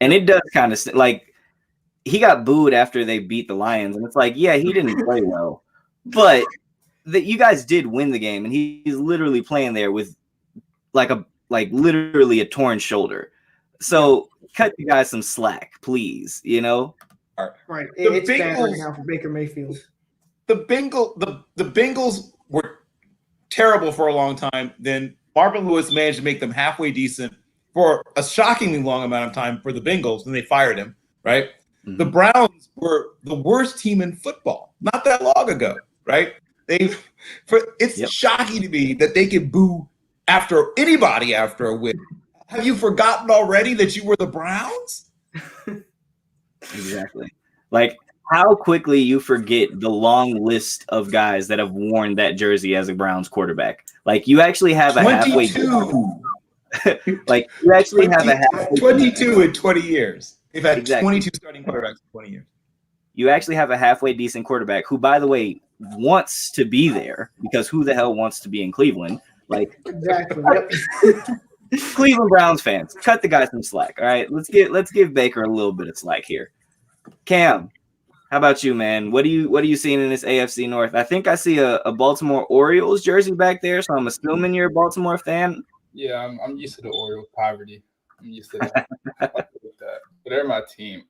and it does kind of like he got booed after they beat the Lions, and it's like, yeah, he didn't play well, but that you guys did win the game, and he's literally playing there with like literally a torn shoulder. So cut the guy some slack, please. You know. Right. The It's bad right Bengals, now for Baker Mayfield. the Bengals were terrible for a long time. Then Marvin Lewis managed to make them halfway decent for a shockingly long amount of time for the Bengals. Then they fired him. Right. Mhm. The Browns were the worst team in football not that long ago. Right. It's Yep. shocking to me that they can boo anybody after a win. Have you forgotten already that you were the Browns? Exactly. Like how quickly you forget the long list of guys that have worn that jersey as a Browns quarterback. Like you actually have a halfway. 22. Like you actually have a halfway. 22 in 20 years. They've had Exactly. 22 starting quarterbacks in 20 years. You actually have a halfway decent quarterback who, by the way, wants to be there, because who the hell wants to be in Cleveland? Like Exactly. Yep. Cleveland Browns fans, cut the guy some slack. All right, let's give Baker a little bit of slack here. Cam, how about you, man? What are you seeing in this AFC North? I think I see a Baltimore Orioles jersey back there, so I'm assuming you're a Baltimore fan. Yeah, I'm used to the Orioles poverty. I'm used to that. But they're my team.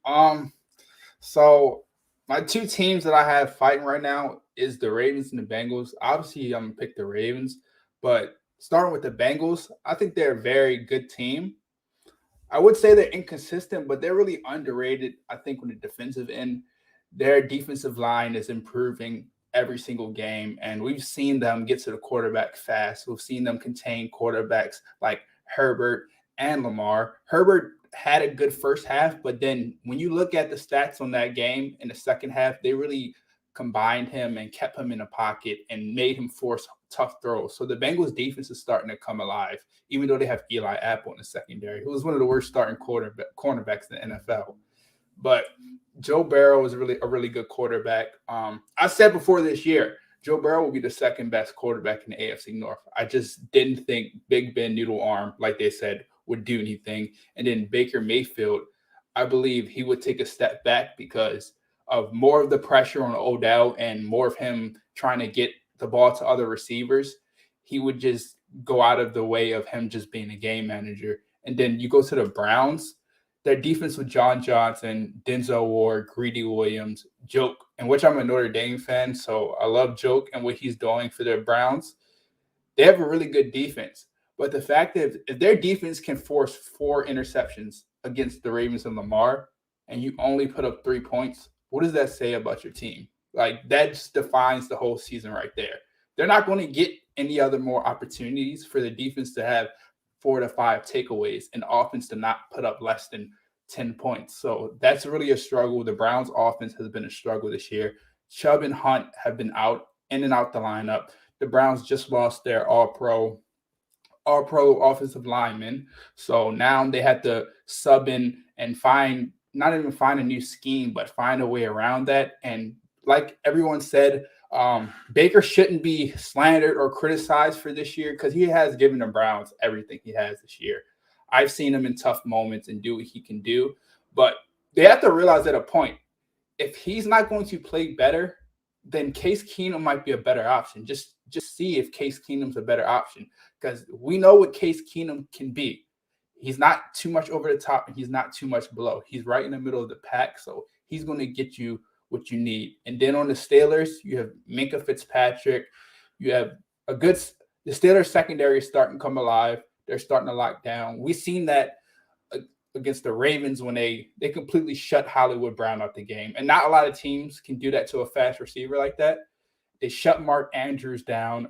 So my two teams that I have fighting right now is the Ravens and the Bengals. Obviously, I'm gonna pick the Ravens, but starting with the Bengals, I think they're a very good team. I would say they're inconsistent, but they're really underrated. I think on the defensive end, their defensive line is improving every single game, and we've seen them get to the quarterback fast. We've seen them contain quarterbacks like Herbert and Lamar. Herbert had a good first half, but then when you look at the stats on that game in the second half, they really combined him and kept him in the pocket and made him force tough throws. So the Bengals defense is starting to come alive, even though they have Eli Apple in the secondary, who was one of the worst starting cornerbacks in the NFL. But Joe Burrow is a really good quarterback. I said before this year, Joe Burrow will be the second best quarterback in the AFC North. I just didn't think Big Ben Noodle Arm, like they said, would do anything. And then Baker Mayfield, I believe he would take a step back because of more of the pressure on Odell and more of him trying to get the ball to other receivers. He would just go out of the way of him just being a game manager. And then you go to the Browns, their defense with John Johnson, Denzel Ward, Greedy Williams, Joke, and which I'm a Notre Dame fan, so I love Joke and what he's doing for their Browns. They have a really good defense. But the fact that if their defense can force 4 interceptions against the Ravens and Lamar, and you only put up 3 points, what does that say about your team? Like, that just defines the whole season right there. They're not going to get any other more opportunities for the defense to have 4 to 5 takeaways and offense to not put up less than 10 points. So that's really a struggle. The Browns offense has been a struggle this year. Chubb and Hunt have been out in and out the lineup. The Browns just lost their all-pro offensive lineman. So now they had to sub in and not even find a new scheme, but find a way around that. And like everyone said, Baker shouldn't be slandered or criticized for this year because he has given the Browns everything he has this year. I've seen him in tough moments and do what he can do, but they have to realize at a point, if he's not going to play better, then Case Keenum might be a better option. Just see if Case Keenum's a better option, because we know what Case Keenum can be. He's not too much over the top and he's not too much below. He's right in the middle of the pack, so he's going to get you what you need. And then on the Steelers, you have Minkah Fitzpatrick. You have the Steelers secondary is starting to come alive. They're starting to lock down. We've seen that against the Ravens when they completely shut Hollywood Brown out the game. And not a lot of teams can do that to a fast receiver like that. They shut Mark Andrews down.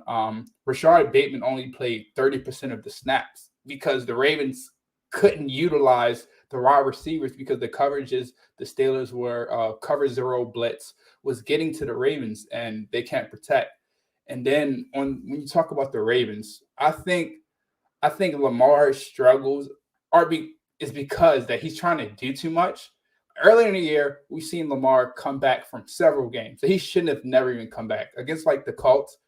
Rashard Bateman only played 30% of the snaps because the Ravens couldn't utilize the wide receivers because the coverages the Steelers were cover zero blitz was getting to the Ravens and they can't protect. And then when you talk about the Ravens, I think Lamar's struggles is because that he's trying to do too much. earlier in the year, we've seen Lamar come back from several games. So he shouldn't have never even come back. Against like the Colts,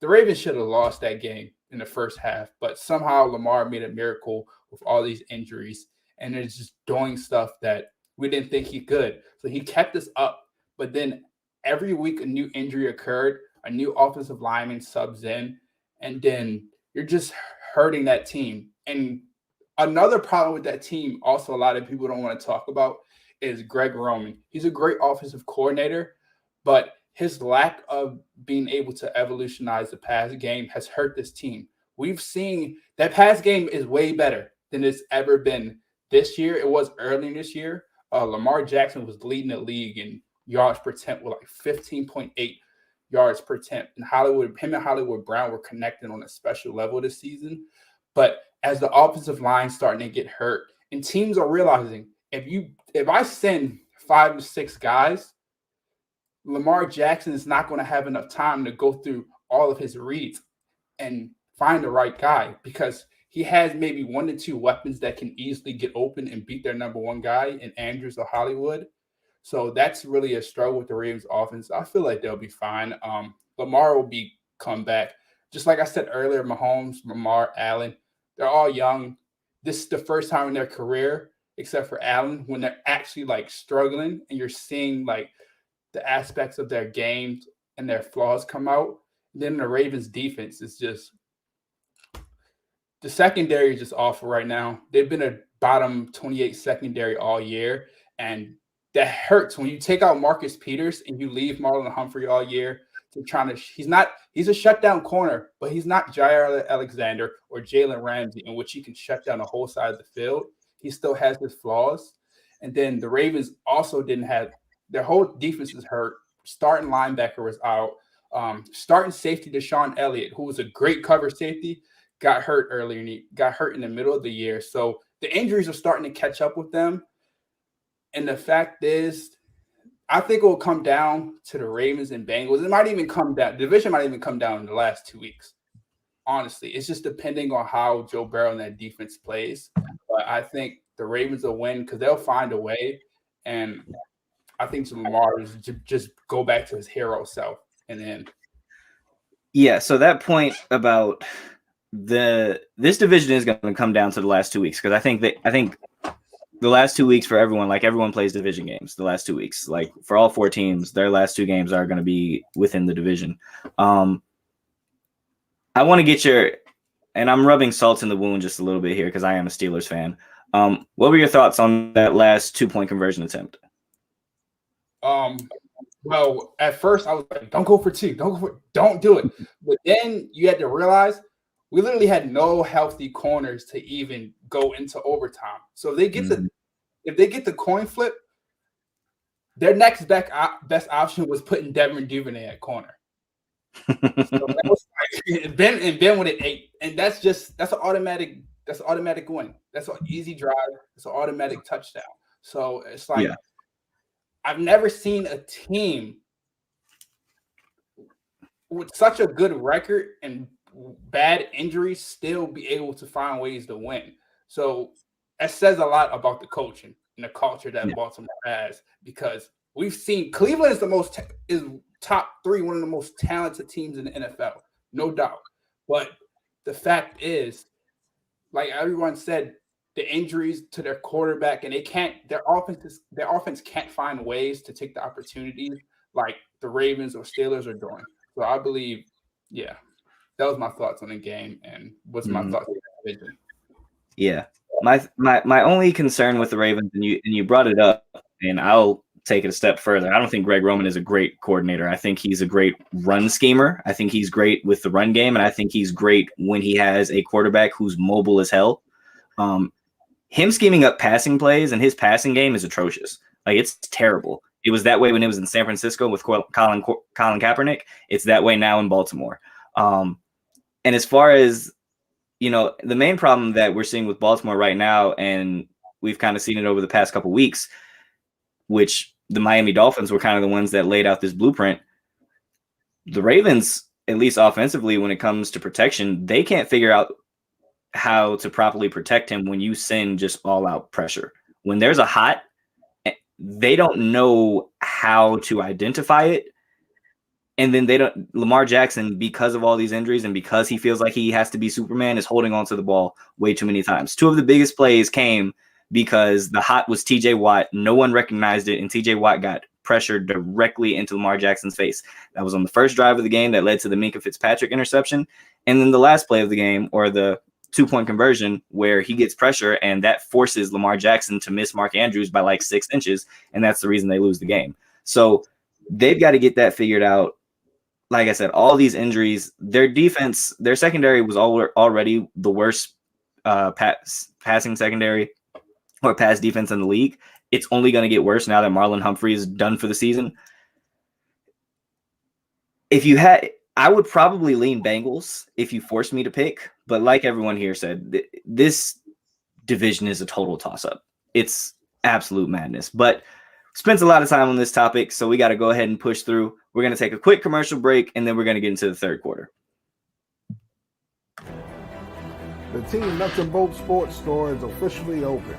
the Ravens should have lost that game in the first half, but somehow Lamar made a miracle with all these injuries and is just doing stuff that we didn't think he could. So he kept us up, but then every week a new injury occurred, a new offensive lineman subs in, and then you're just hurting that team. And another problem with that team, also a lot of people don't want to talk about, is Greg Roman. He's a great offensive coordinator, but his lack of being able to evolutionize the pass game has hurt this team. We've seen that pass game is way better than it's ever been this year. It was early this year. Lamar Jackson was leading the league in yards per attempt with like 15.8 yards per attempt. And him and Hollywood Brown were connected on a special level this season. But as the offensive line starting to get hurt, and teams are realizing if I send 5 to 6 guys, Lamar Jackson is not going to have enough time to go through all of his reads and find the right guy, because he has maybe 1 to 2 weapons that can easily get open and beat their number one guy in Andrews or Hollywood. So that's really a struggle with the Ravens offense. I feel like they'll be fine. Lamar will come back. Just like I said earlier, Mahomes, Lamar, Allen, they're all young. This is the first time in their career, except for Allen, when they're actually like struggling and you're seeing like the aspects of their games and their flaws come out. Then the Ravens defense is just, the secondary is just awful right now. They've been a bottom 28 secondary all year, and that hurts when you take out Marcus Peters and you leave Marlon Humphrey all year. He's a shutdown corner, but he's not Jair Alexander or Jalen Ramsey, in which he can shut down the whole side of the field. He still has his flaws. And then the Ravens also didn't have, their whole defense is hurt. Starting linebacker was out. Starting safety Deshaun Elliott, who was a great cover safety, got hurt in the middle of the year. So the injuries are starting to catch up with them. And the fact is, I think it will come down to the Ravens and Bengals. It might even come down. The division might even come down in the last 2 weeks. Honestly, it's just depending on how Joe Burrow and that defense plays. But I think the Ravens will win because they'll find a way. And I think Lamar is just go back to his hero self. And then, yeah. So that point about this division is going to come down to the last 2 weeks, because I think the last 2 weeks for everyone, like everyone plays division games the last 2 weeks. Like for all 4 teams, their last 2 games are going to be within the division. I want to get and I'm rubbing salt in the wound just a little bit here because I am a Steelers fan. What were your thoughts on that last 2-point conversion attempt? Well, at first I was like, don't go for 2, don't do it. But then you had to realize we literally had no healthy corners to even go into overtime. So if they get the coin flip, their next best option was putting Devin Duvernay at corner. So that was like, Ben with an 8, and that's an automatic win. That's an easy drive. It's an automatic touchdown. So it's like, yeah. I've never seen a team with such a good record and bad injuries still be able to find ways to win. So that says a lot about the coaching and the culture that Baltimore has, because we've seen Cleveland is top 3, one of the most talented teams in the NFL, no doubt. But the fact is, like everyone said, the injuries to their quarterback, and their offense can't find ways to take the opportunities like the Ravens or Steelers are doing. So I believe, that was my thoughts on the game and what's my thoughts on the division. Yeah. My only concern with the Ravens, and you brought it up, and I'll take it a step further. I don't think Greg Roman is a great coordinator. I think he's a great run schemer. I think he's great with the run game, and I think he's great when he has a quarterback who's mobile as hell. Him scheming up passing plays and his passing game is atrocious. Like, it's terrible. It was that way when it was in San Francisco with Colin Kaepernick. It's that way now in Baltimore. And as far as, the main problem that we're seeing with Baltimore right now, and we've kind of seen it over the past couple weeks, which the Miami Dolphins were kind of the ones that laid out this blueprint. The Ravens, at least offensively, when it comes to protection, they can't figure out how to properly protect him when you send just all out pressure. When there's a hot, they don't know how to identify it. And then Lamar Jackson, because of all these injuries and because he feels like he has to be Superman, is holding on to the ball way too many times. 2 of the biggest plays came because the hot was TJ Watt. No one recognized it, and TJ Watt got pressured directly into Lamar Jackson's face. That was on the first drive of the game that led to the Minkah Fitzpatrick interception. And then the last play of the game, or the 2-point conversion, where he gets pressure, and that forces Lamar Jackson to miss Mark Andrews by like 6 inches, and that's the reason they lose the game. So they've got to get that figured out. Like I said, all these injuries, their defense, their secondary was already the worst passing secondary or pass defense in the league. It's only going to get worse now that Marlon Humphrey is done for the season. I would probably lean Bengals if you forced me to pick, but like everyone here said, this division is a total toss-up. It's absolute madness. But spent a lot of time on this topic, so we got to go ahead and push through. We're going to take a quick commercial break, and then we're going to get into the third quarter. The Team Nuts and Bolts Sports Store is officially open.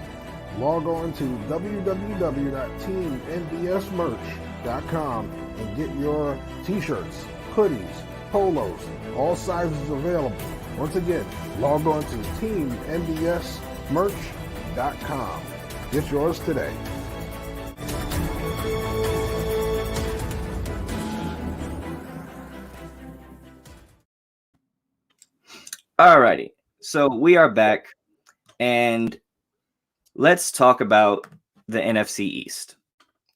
Log on to www.teamnbsmerch.com and get your t-shirts, hoodies, polos, all sizes available. Once again, log on to teamnbsmerch.com. Get yours today. Alrighty, so we are back, and let's talk about the NFC East.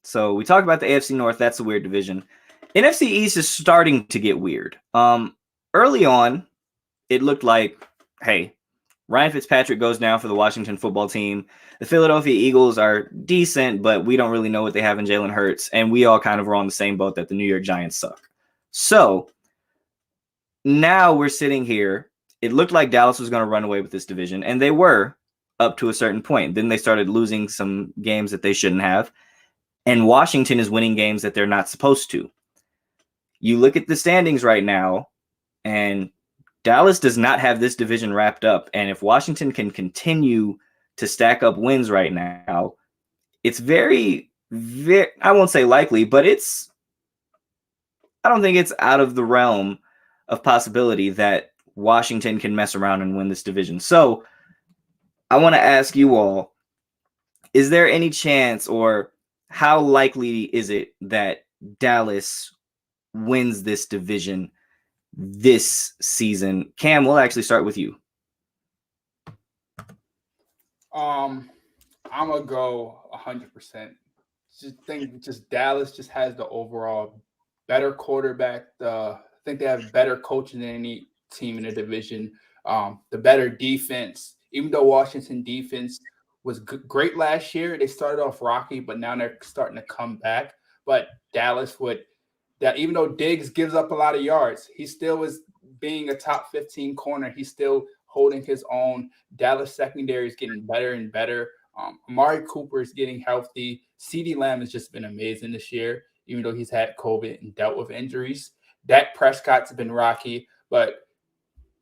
So we talked about the AFC North. That's a weird division. NFC East is starting to get weird. Early on, it looked like, hey, Ryan Fitzpatrick goes down for the Washington football team. The Philadelphia Eagles are decent, but we don't really know what they have in Jalen Hurts, and we all kind of were on the same boat that the New York Giants suck. So now we're sitting here. It looked like Dallas was going to run away with this division, and they were up to a certain point. Then they started losing some games that they shouldn't have, and Washington is winning games that they're not supposed to. You look at the standings right now, and Dallas does not have this division wrapped up, and if Washington can continue to stack up wins right now, it's very, very, I won't say likely, but I don't think it's out of the realm of possibility that Washington can mess around and win this division. So I want to ask you all, is there any chance, or how likely is it that Dallas wins this division this season? Cam, we'll actually start with you. I'm gonna go 100%. Just Dallas just has the overall better quarterback. I think they have better coaching than any team in the division. The better defense. Even though Washington defense was great last year, they started off rocky, but now they're starting to come back. But Dallas even though Diggs gives up a lot of yards, he still is being a top 15 corner. He's still holding his own. Dallas secondary is getting better and better. Amari Cooper is getting healthy. CeeDee Lamb has just been amazing this year, even though he's had COVID and dealt with injuries. Dak Prescott's been rocky, but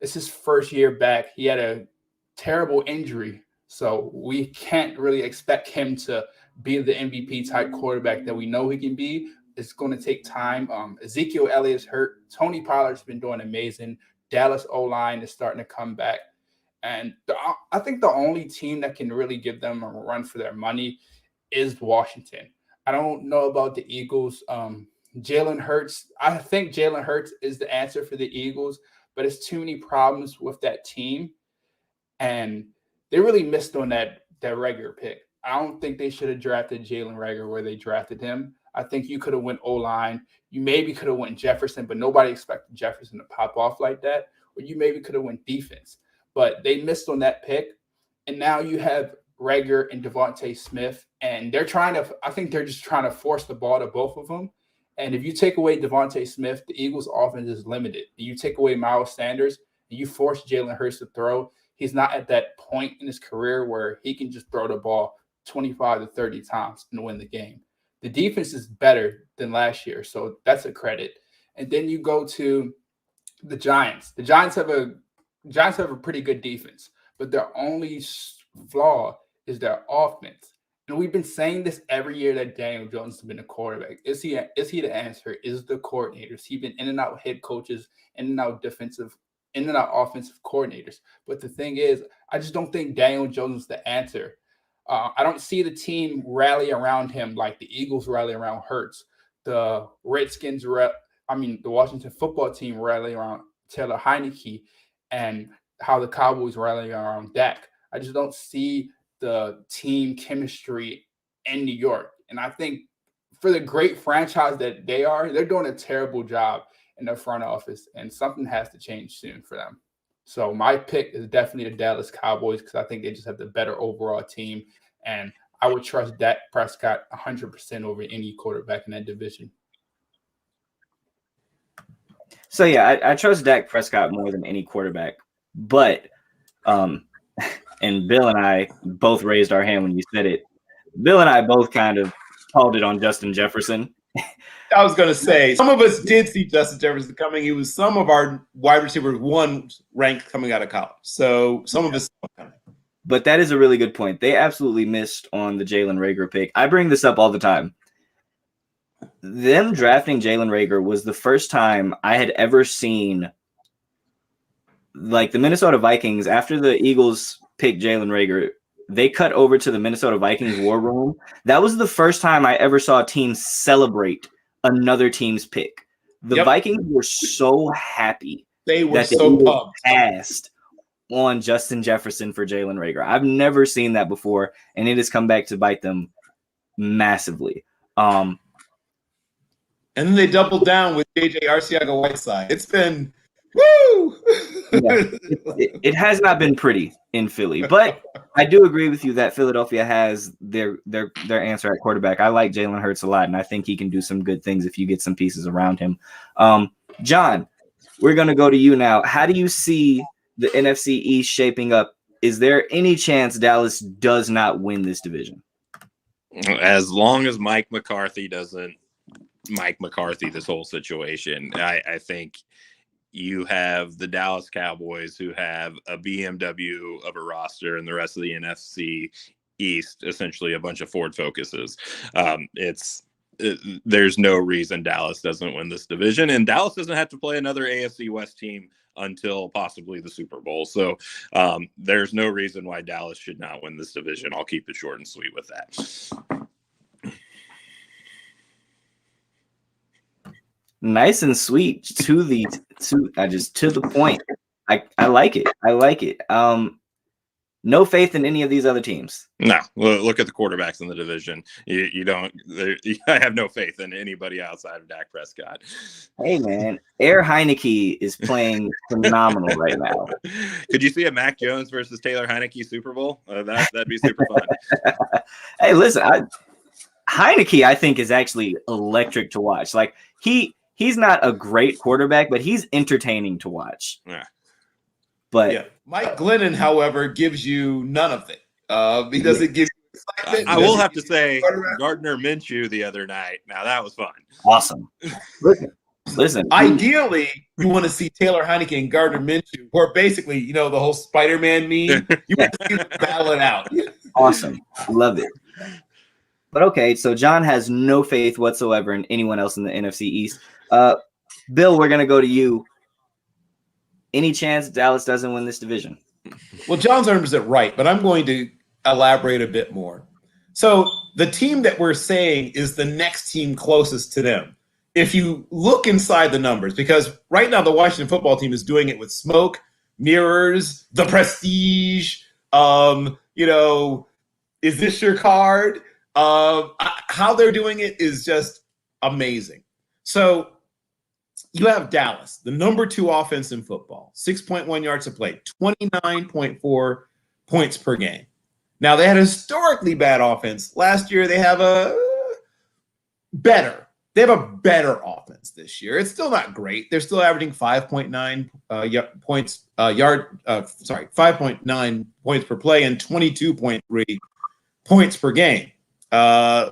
it's his first year back. He had a terrible injury, so we can't really expect him to be the MVP type quarterback that we know he can be. It's going to take time. Ezekiel Elliott's hurt. Tony Pollard's been doing amazing. Dallas O-line is starting to come back. And I think the only team that can really give them a run for their money is Washington. I don't know about the Eagles. Jalen Hurts, I think Jalen Hurts is the answer for the Eagles, but it's too many problems with that team. And they really missed on that Reagor pick. I don't think they should have drafted Jalen Reagor where they drafted him. I think you could have went O-line. You maybe could have went Jefferson, but nobody expected Jefferson to pop off like that. Or you maybe could have went defense. But they missed on that pick. And now you have Reagor and Devontae Smith. And I think they're just trying to force the ball to both of them. And if you take away Devontae Smith, the Eagles' offense is limited. You take away Miles Sanders, and you force Jalen Hurts to throw. He's not at that point in his career where he can just throw the ball 25 to 30 times and win the game. The defense is better than last year, so that's a credit. And then you go to the Giants. The Giants have a pretty good defense, but their only flaw is their offense. And we've been saying this every year that Daniel Jones has been a quarterback. Is he the answer? Is the coordinators? He's been in and out head coaches, in and out defensive, in and out offensive coordinators. But the thing is, I just don't think Daniel Jones is the answer. I don't see the team rally around him like the Eagles rally around Hurts. The Redskins, the Washington football team rally around Taylor Heineke, and how the Cowboys rally around Dak. I just don't see the team chemistry in New York. And I think for the great franchise that they're doing a terrible job in the front office, and something has to change soon for them. So my pick is definitely the Dallas Cowboys because I think they just have the better overall team. And I would trust Dak Prescott 100% over any quarterback in that division. So, yeah, I trust Dak Prescott more than any quarterback. But and Bill and I both raised our hand when you said it. Bill and I both kind of called it on Justin Jefferson. I was going to say, some of us did see Justin Jefferson coming. He was some of our wide receivers 1 ranked coming out of college. So some of us saw him coming. But that is a really good point. They absolutely missed on the Jalen Reagor pick. I bring this up all the time. Them drafting Jalen Reagor was the first time I had ever seen, like, the Minnesota Vikings, after the Eagles picked Jalen Reagor, they cut over to the Minnesota Vikings war room. That was the first time I ever saw a team celebrate another team's pick. The Vikings were so happy they were that so they pumped. passed on Justin Jefferson for Jalen Reagor. I've never seen that before, and it has come back to bite them massively. And then they doubled down with JJ Arcega-Whiteside. It's been woo. It has not been pretty in Philly, but I do agree with you that Philadelphia has their answer at quarterback. I like Jalen Hurts a lot, and I think he can do some good things if you get some pieces around him. John, we're going to go to you now. How do you see the NFC East shaping up? Is there any chance Dallas does not win this division? As long as Mike McCarthy doesn't Mike McCarthy this whole situation, I think you have the Dallas Cowboys, who have a BMW of a roster, and the rest of the NFC East, essentially a bunch of Ford Focuses. There's no reason Dallas doesn't win this division, and Dallas doesn't have to play another AFC West team until possibly the Super Bowl. So there's no reason why Dallas should not win this division. I'll keep it short and sweet with that. Nice and sweet to the point. I like it. I like it. No faith in any of these other teams. No, look at the quarterbacks in the division. You don't. I have no faith in anybody outside of Dak Prescott. Hey man, Air Heineke is playing phenomenal right now. Could you see a Mac Jones versus Taylor Heineke Super Bowl? That'd be super fun. Hey, listen, Heineke I think is actually electric to watch. Like he's not a great quarterback, but he's entertaining to watch. Yeah. But yeah. Mike Glennon, however, gives you none of it. He doesn't give you excitement. I will have to say Gardner Minshew the other night. Now that was fun. Awesome. Listen. Ideally, you want to see Taylor Heineke and Gardner Minshew, who are basically, the whole Spider-Man meme. You want to see them battle it out. Awesome. Love it. But okay, so John has no faith whatsoever in anyone else in the NFC East. Bill, we're going to go to you. Any chance Dallas doesn't win this division? Well, John's numbers it right, but I'm going to elaborate a bit more. So the team that we're saying is the next team closest to them. If you look inside the numbers, because right now the Washington football team is doing it with smoke, mirrors, the prestige, is this your card? How they're doing it is just amazing. So you have Dallas, the number 2 offense in football, 6.1 yards a play, 29.4 points per game. Now, they had a historically bad offense. Last year, they have a better offense this year. It's still not great. They're still averaging 5.9 5.9 points per play and 22.3 points per game. A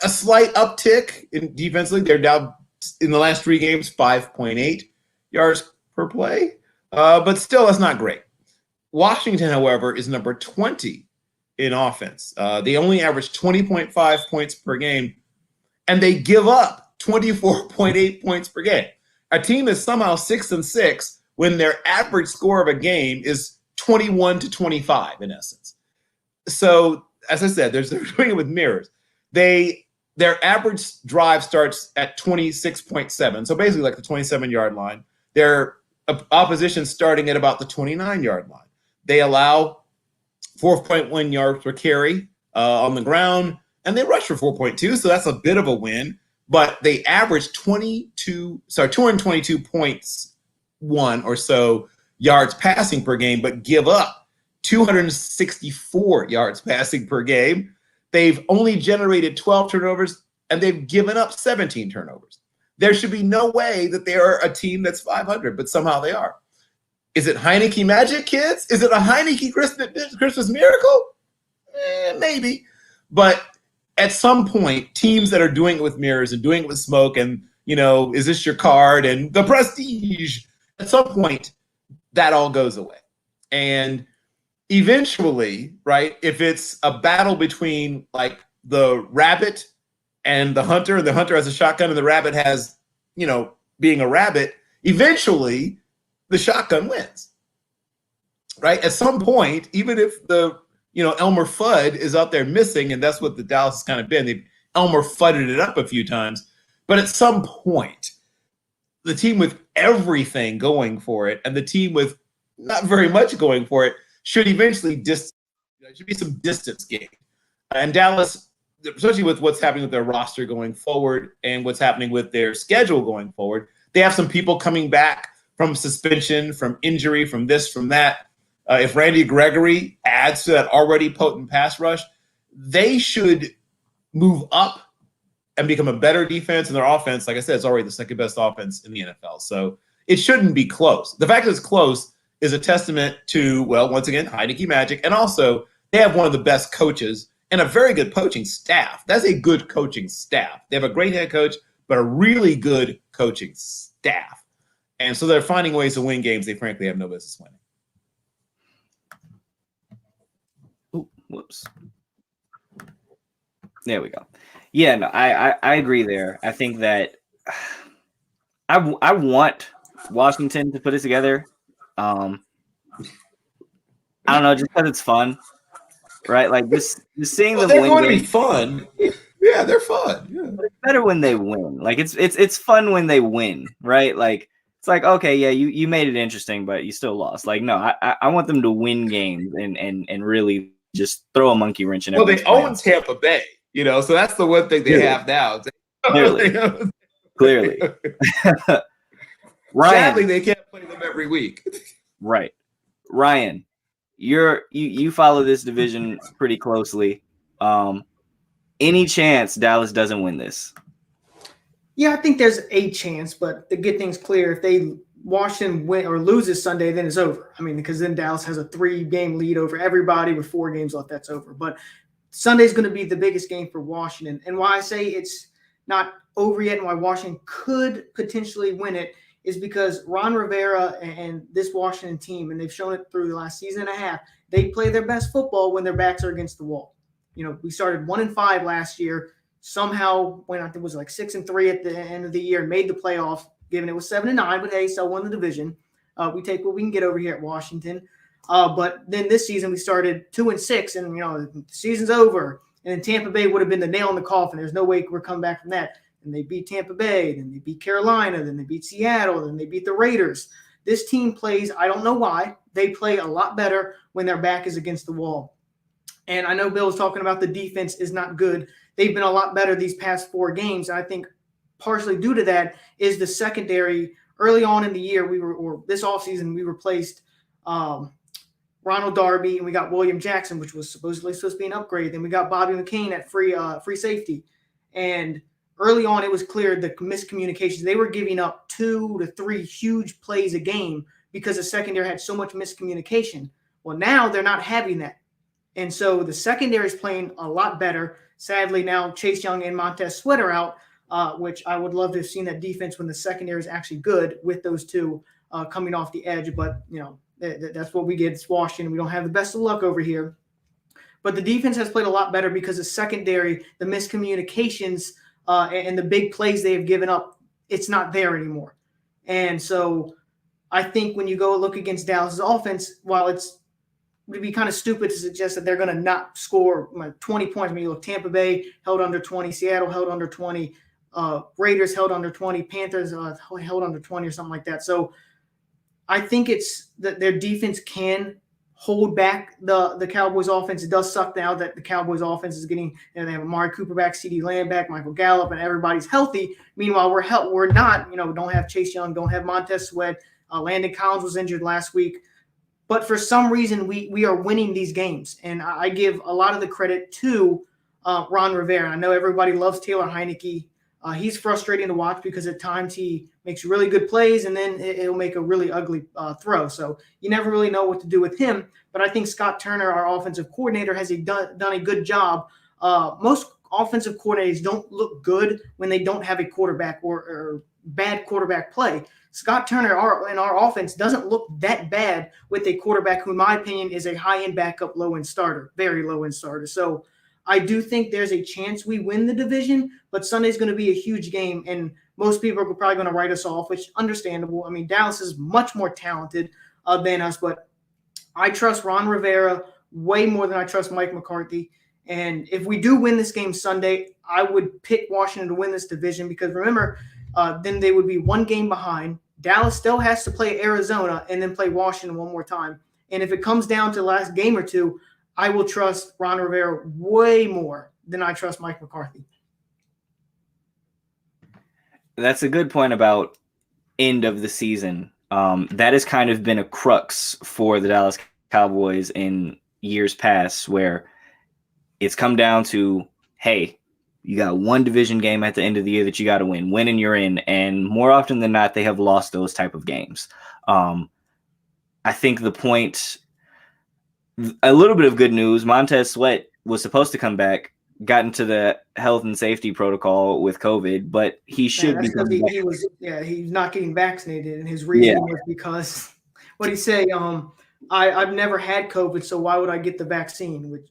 slight uptick in defensively. They're down in the last 3 games, 5.8 yards per play. But still, that's not great. Washington, however, is number 20 in offense. They only average 20.5 points per game, and they give up 24.8 points per game. A team is somehow 6-6 when their average score of a game is 21 to 25 in essence. So, as I said, they're doing it with mirrors. Their average drive starts at 26.7, so basically like the 27-yard line. Their opposition starting at about the 29-yard line. They allow 4.1 yards per carry on the ground, and they rush for 4.2, so that's a bit of a win. But they average 222 points, one or so yards passing per game, but give up 264 yards passing per game. They've only generated 12 turnovers, and they've given up 17 turnovers. There should be no way that they are a team that's 500, but somehow they are. Is it Heineke magic, kids? Is it a Heineke Christmas miracle? Maybe. But at some point, teams that are doing it with mirrors and doing it with smoke and, is this your card and the prestige, at some point, that all goes away. And eventually, right, if it's a battle between like the rabbit and the hunter has a shotgun and the rabbit has, being a rabbit, eventually the shotgun wins, right? At some point, even if the, Elmer Fudd is out there missing, and that's what the Dallas has kind of been. They've Elmer Fudded it up a few times, but at some point, the team with everything going for it and the team with not very much going for it should eventually should be some distance gained. And Dallas, especially with what's happening with their roster going forward and what's happening with their schedule going forward, they have some people coming back from suspension, from injury, from this, from that. If Randy Gregory adds to that already potent pass rush, they should move up and become a better defense. And their offense, like I said, is already the second best offense in the NFL. So it shouldn't be close. The fact that it's close is a testament to, well, once again, Heineke magic. And also, they have one of the best coaches and a very good coaching staff. That's a good coaching staff. They have a great head coach, but a really good coaching staff. And so they're finding ways to win games they frankly have no business winning. Ooh, whoops. There we go. Yeah, no, I agree there. I think that I want Washington to put it together. I don't know, just because it's fun, right? Like just seeing them they're win. Going to be fun. Yeah, they're fun. Yeah. But it's better when they win. Like it's fun when they win, right? Like it's like, okay, yeah, you made it interesting, but you still lost. Like, no, I want them to win games and really just throw a monkey wrench in. Well, they own Tampa Bay, so that's the one thing they have now. Clearly. Ryan, sadly, they can't play them every week. Right. Ryan, you follow this division pretty closely. Any chance Dallas doesn't win this? Yeah, I think there's a chance, but to get things clear, if Washington win or loses Sunday, then it's over. I mean, because then Dallas has a 3-game lead over everybody with 4 games left. That's over. But Sunday's going to be the biggest game for Washington. And why I say it's not over yet and why Washington could potentially win it is because Ron Rivera and this Washington team, and they've shown it through the last season and a half, they play their best football when their backs are against the wall. We started 1-5 last year. Somehow went, I think it was like 6-3 at the end of the year and made the playoff, given it was 7-9, but hey, still won the division. We take what we can get over here at Washington. But then this season we started 2-6, and the season's over. And then Tampa Bay would have been the nail in the coffin. There's no way we're coming back from that. And they beat Tampa Bay, then they beat Carolina, then they beat Seattle, then they beat the Raiders. This team plays, I don't know why, they play a lot better when their back is against the wall. And I know Bill was talking about the defense is not good. They've been a lot better these past 4 games. And I think partially due to that is the secondary. Early on in the year, this offseason, we replaced Ronald Darby, and we got William Jackson, which was supposed to be an upgrade. Then we got Bobby McCain at free safety. And early on, it was clear the miscommunications. They were giving up 2 to 3 huge plays a game because the secondary had so much miscommunication. Well, now they're not having that. And so the secondary is playing a lot better. Sadly, now Chase Young and Montez Sweat are out, which I would love to have seen that defense when the secondary is actually good with those two coming off the edge. But, that's what we get. It's Washington. We don't have the best of luck over here. But the defense has played a lot better because the secondary, the miscommunications, and the big plays they have given up, it's not there anymore. And so I think when you go look against Dallas's offense, while it would be kind of stupid to suggest that they're going to not score 20 points. I mean, you look, Tampa Bay held under 20, Seattle held under 20, Raiders held under 20, Panthers held under 20 or something like that. So I think it's that their defense can hold back the Cowboys offense. It does suck now that the Cowboys offense is getting, they have Amari Cooper back, CeeDee Lamb back, Michael Gallup, and everybody's healthy. Meanwhile, we're not, don't have Chase Young, don't have Montez Sweat. Landon Collins was injured last week. But for some reason, we are winning these games. And I give a lot of the credit to Ron Rivera. I know everybody loves Taylor Heineke. He's frustrating to watch because at times he makes really good plays and then it'll make a really ugly throw. So you never really know what to do with him. But I think Scott Turner, our offensive coordinator, has done a good job. Most offensive coordinators don't look good when they don't have a quarterback or bad quarterback play. Scott Turner in our offense doesn't look that bad with a quarterback who, in my opinion, is a high-end backup, low-end starter, very low-end starter. So I do think there's a chance we win the division, but Sunday's going to be a huge game, and most people are probably going to write us off, which is understandable. I mean, Dallas is much more talented than us, but I trust Ron Rivera way more than I trust Mike McCarthy. And if we do win this game Sunday, I would pick Washington to win this division because, remember, then they would be one game behind. Dallas still has to play Arizona and then play Washington one more time. And if it comes down to the last game or two, I will trust Ron Rivera way more than I trust Mike McCarthy. That's a good point about end of the season. That has kind of been a crux for the Dallas Cowboys in years past where it's come down to, hey, you got one division game at the end of the year that you got to win and you're in. And more often than not, they have lost those type of games. I think the point, a little bit of good news, Montez Sweat was supposed to come back, got into the health and safety protocol with COVID, but he should be. He's not getting vaccinated. And his reason was because, what he say? I've never had COVID, so why would I get the vaccine? Which,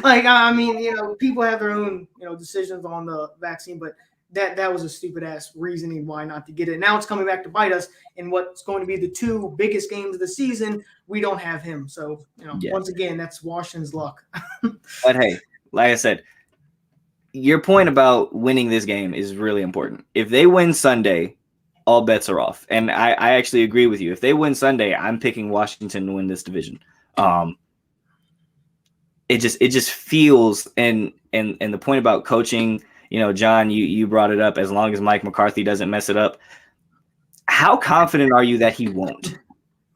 like, I mean, people have their own, decisions on the vaccine, but that was a stupid ass reasoning why not to get it. Now it's coming back to bite us in what's going to be the two biggest games of the season. We don't have him. So, once again, that's Washington's luck. But hey, like I said, your point about winning this game is really important. If they win Sunday, all bets are off. And I actually agree with you. If they win Sunday, I'm picking Washington to win this division. It just feels, and the point about coaching, John, you brought it up, as long as Mike McCarthy doesn't mess it up. How confident are you that he won't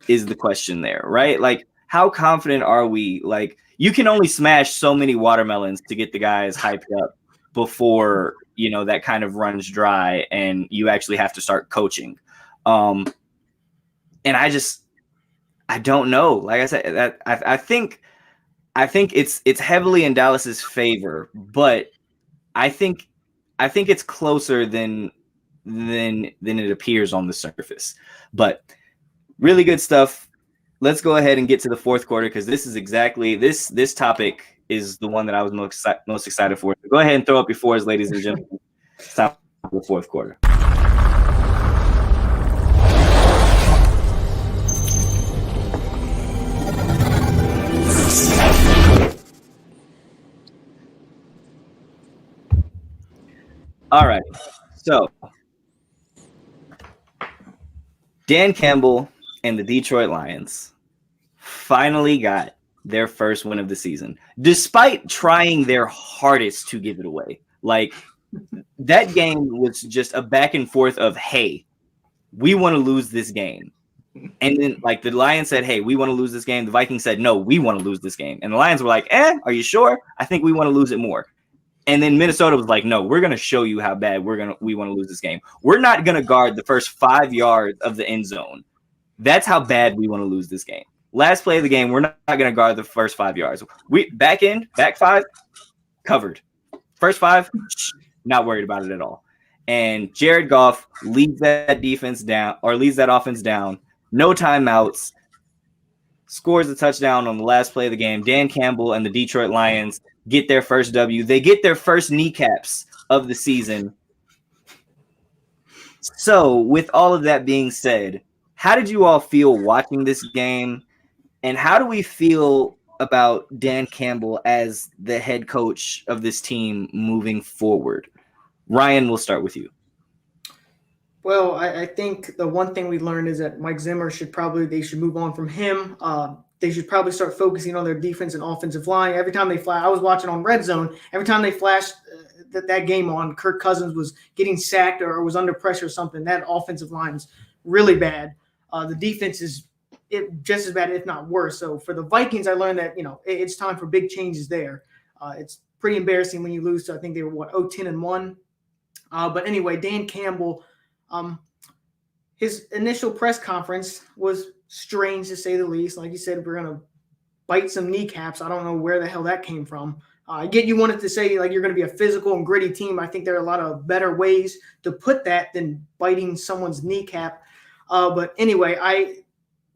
is the question there, right? Like, how confident are we? Like, you can only smash so many watermelons to get the guys hyped up before, that kind of runs dry and you actually have to start coaching. And I don't know. Like I said, that I think it's heavily in Dallas's favor, but I think it's closer than it appears on the surface. But really good stuff. Let's go ahead and get to the fourth quarter because this is exactly this topic is the one that I was most excited for. Go ahead and throw up your fours, ladies and gentlemen. It's time for the fourth quarter. All right, so Dan Campbell and the Detroit Lions finally got their first win of the season, despite trying their hardest to give it away. Like, that game was just a back and forth of, hey, we want to lose this game. And then, like, the Lions said, hey, we want to lose this game. The Vikings said, no, we want to lose this game. And the Lions were like, are you sure? I think we want to lose it more. And then Minnesota was like, no, we're going to show you how bad we want to lose this game. We're not going to guard the first 5 yards of the end zone. That's how bad we want to lose this game. Last play of the game, we're not going to guard the first 5 yards. We back 5, covered. First 5, not worried about it at all. And Jared Goff leads that offense down. No timeouts. scores a touchdown on the last play of the game. Dan Campbell and the Detroit Lions get their first W. They get their first kneecaps of the season. So, with all of that being said, how did you all feel watching this game? And how do we feel about Dan Campbell as the head coach of this team moving forward? Ryan, we'll start with you. Well, I think the one thing we learned is that Mike Zimmer should move on from him. They should probably start focusing on their defense and offensive line. Every time they flash, I was watching on Red Zone. Every time they flashed that game on, Kirk Cousins was getting sacked or was under pressure or something. That offensive line is really bad. The defense is just as bad, if not worse. So for the Vikings, I learned that it's time for big changes there. It's pretty embarrassing when you lose to, I think they were 10-1. But anyway, Dan Campbell. His initial press conference was strange to say the least. Like you said, we're going to bite some kneecaps. I don't know where the hell that came from. I get you wanted to say like you're going to be a physical and gritty team. I think there are a lot of better ways to put that than biting someone's kneecap. But anyway,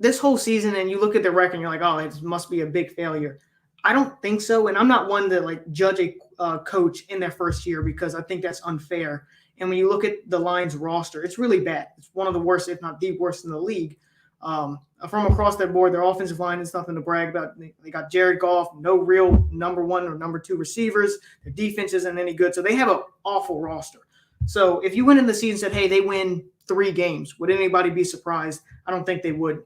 this whole season, and you look at the record and you're like, oh, it must be a big failure. I don't think so. And I'm not one to like judge a coach in their first year because I think that's unfair. And when you look at the Lions roster, it's really bad. It's one of the worst, if not the worst in the league. From across their board, their offensive line is nothing to brag about. They got Jared Goff, no real number 1 or number 2 receivers. Their defense isn't any good. So they have an awful roster. So if you went in the season and said, hey, they win 3 games, would anybody be surprised? I don't think they would.